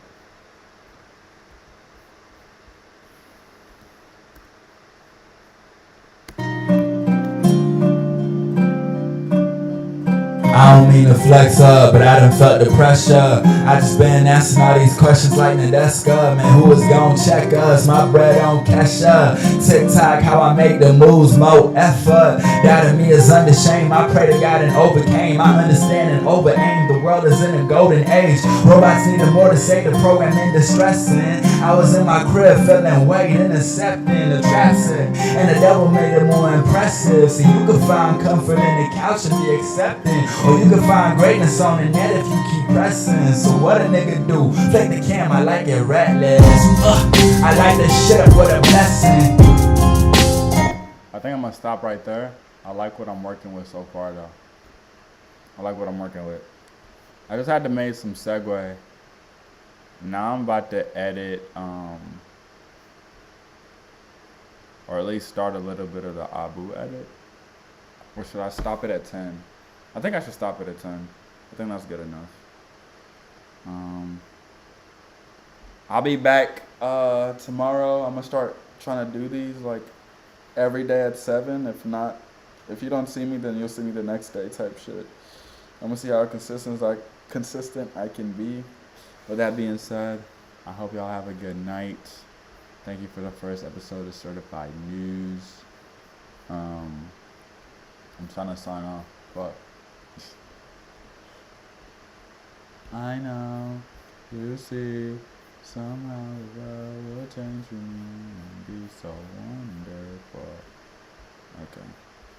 I don't mean to flex up, but I done felt the pressure. I just been asking all these questions like Nadeska. Man, who is gon' check us? My bread on Kesha. TikTok, how I make the moves, more effort. Doubting me is under shame. I pray to God and overcame. I understand and over aim. The world is in a golden age. Robots needed more to say, the program in distressing. I was in my crib feeling weight, intercepting the trap set. And the devil made it more impressive. So you can find comfort in the couch and be accepting. Or you can find greatness on the net if you keep pressing. So what a nigga do? Flick the cam, I like it ratless. I like to shut up with a blessing. I think I'm gonna stop right there. I like what I'm working with so far though. I like what I'm working with. I just had to make some segue. Now I'm about to edit, or at least start a little bit of the Abu edit. Or should I stop it at 10? I think I should stop it at 10. I think that's good enough. I'll be back tomorrow. I'm gonna start trying to do these like every day at 7. If not, if you don't see me, then you'll see me the next day type shit. I'm gonna see how consistent I can be. With that being said, I hope y'all have a good night. Thank you for the first episode of Certified News. I'm trying to sign off, but I know you see somehow the world will change me and be so wonderful. Okay.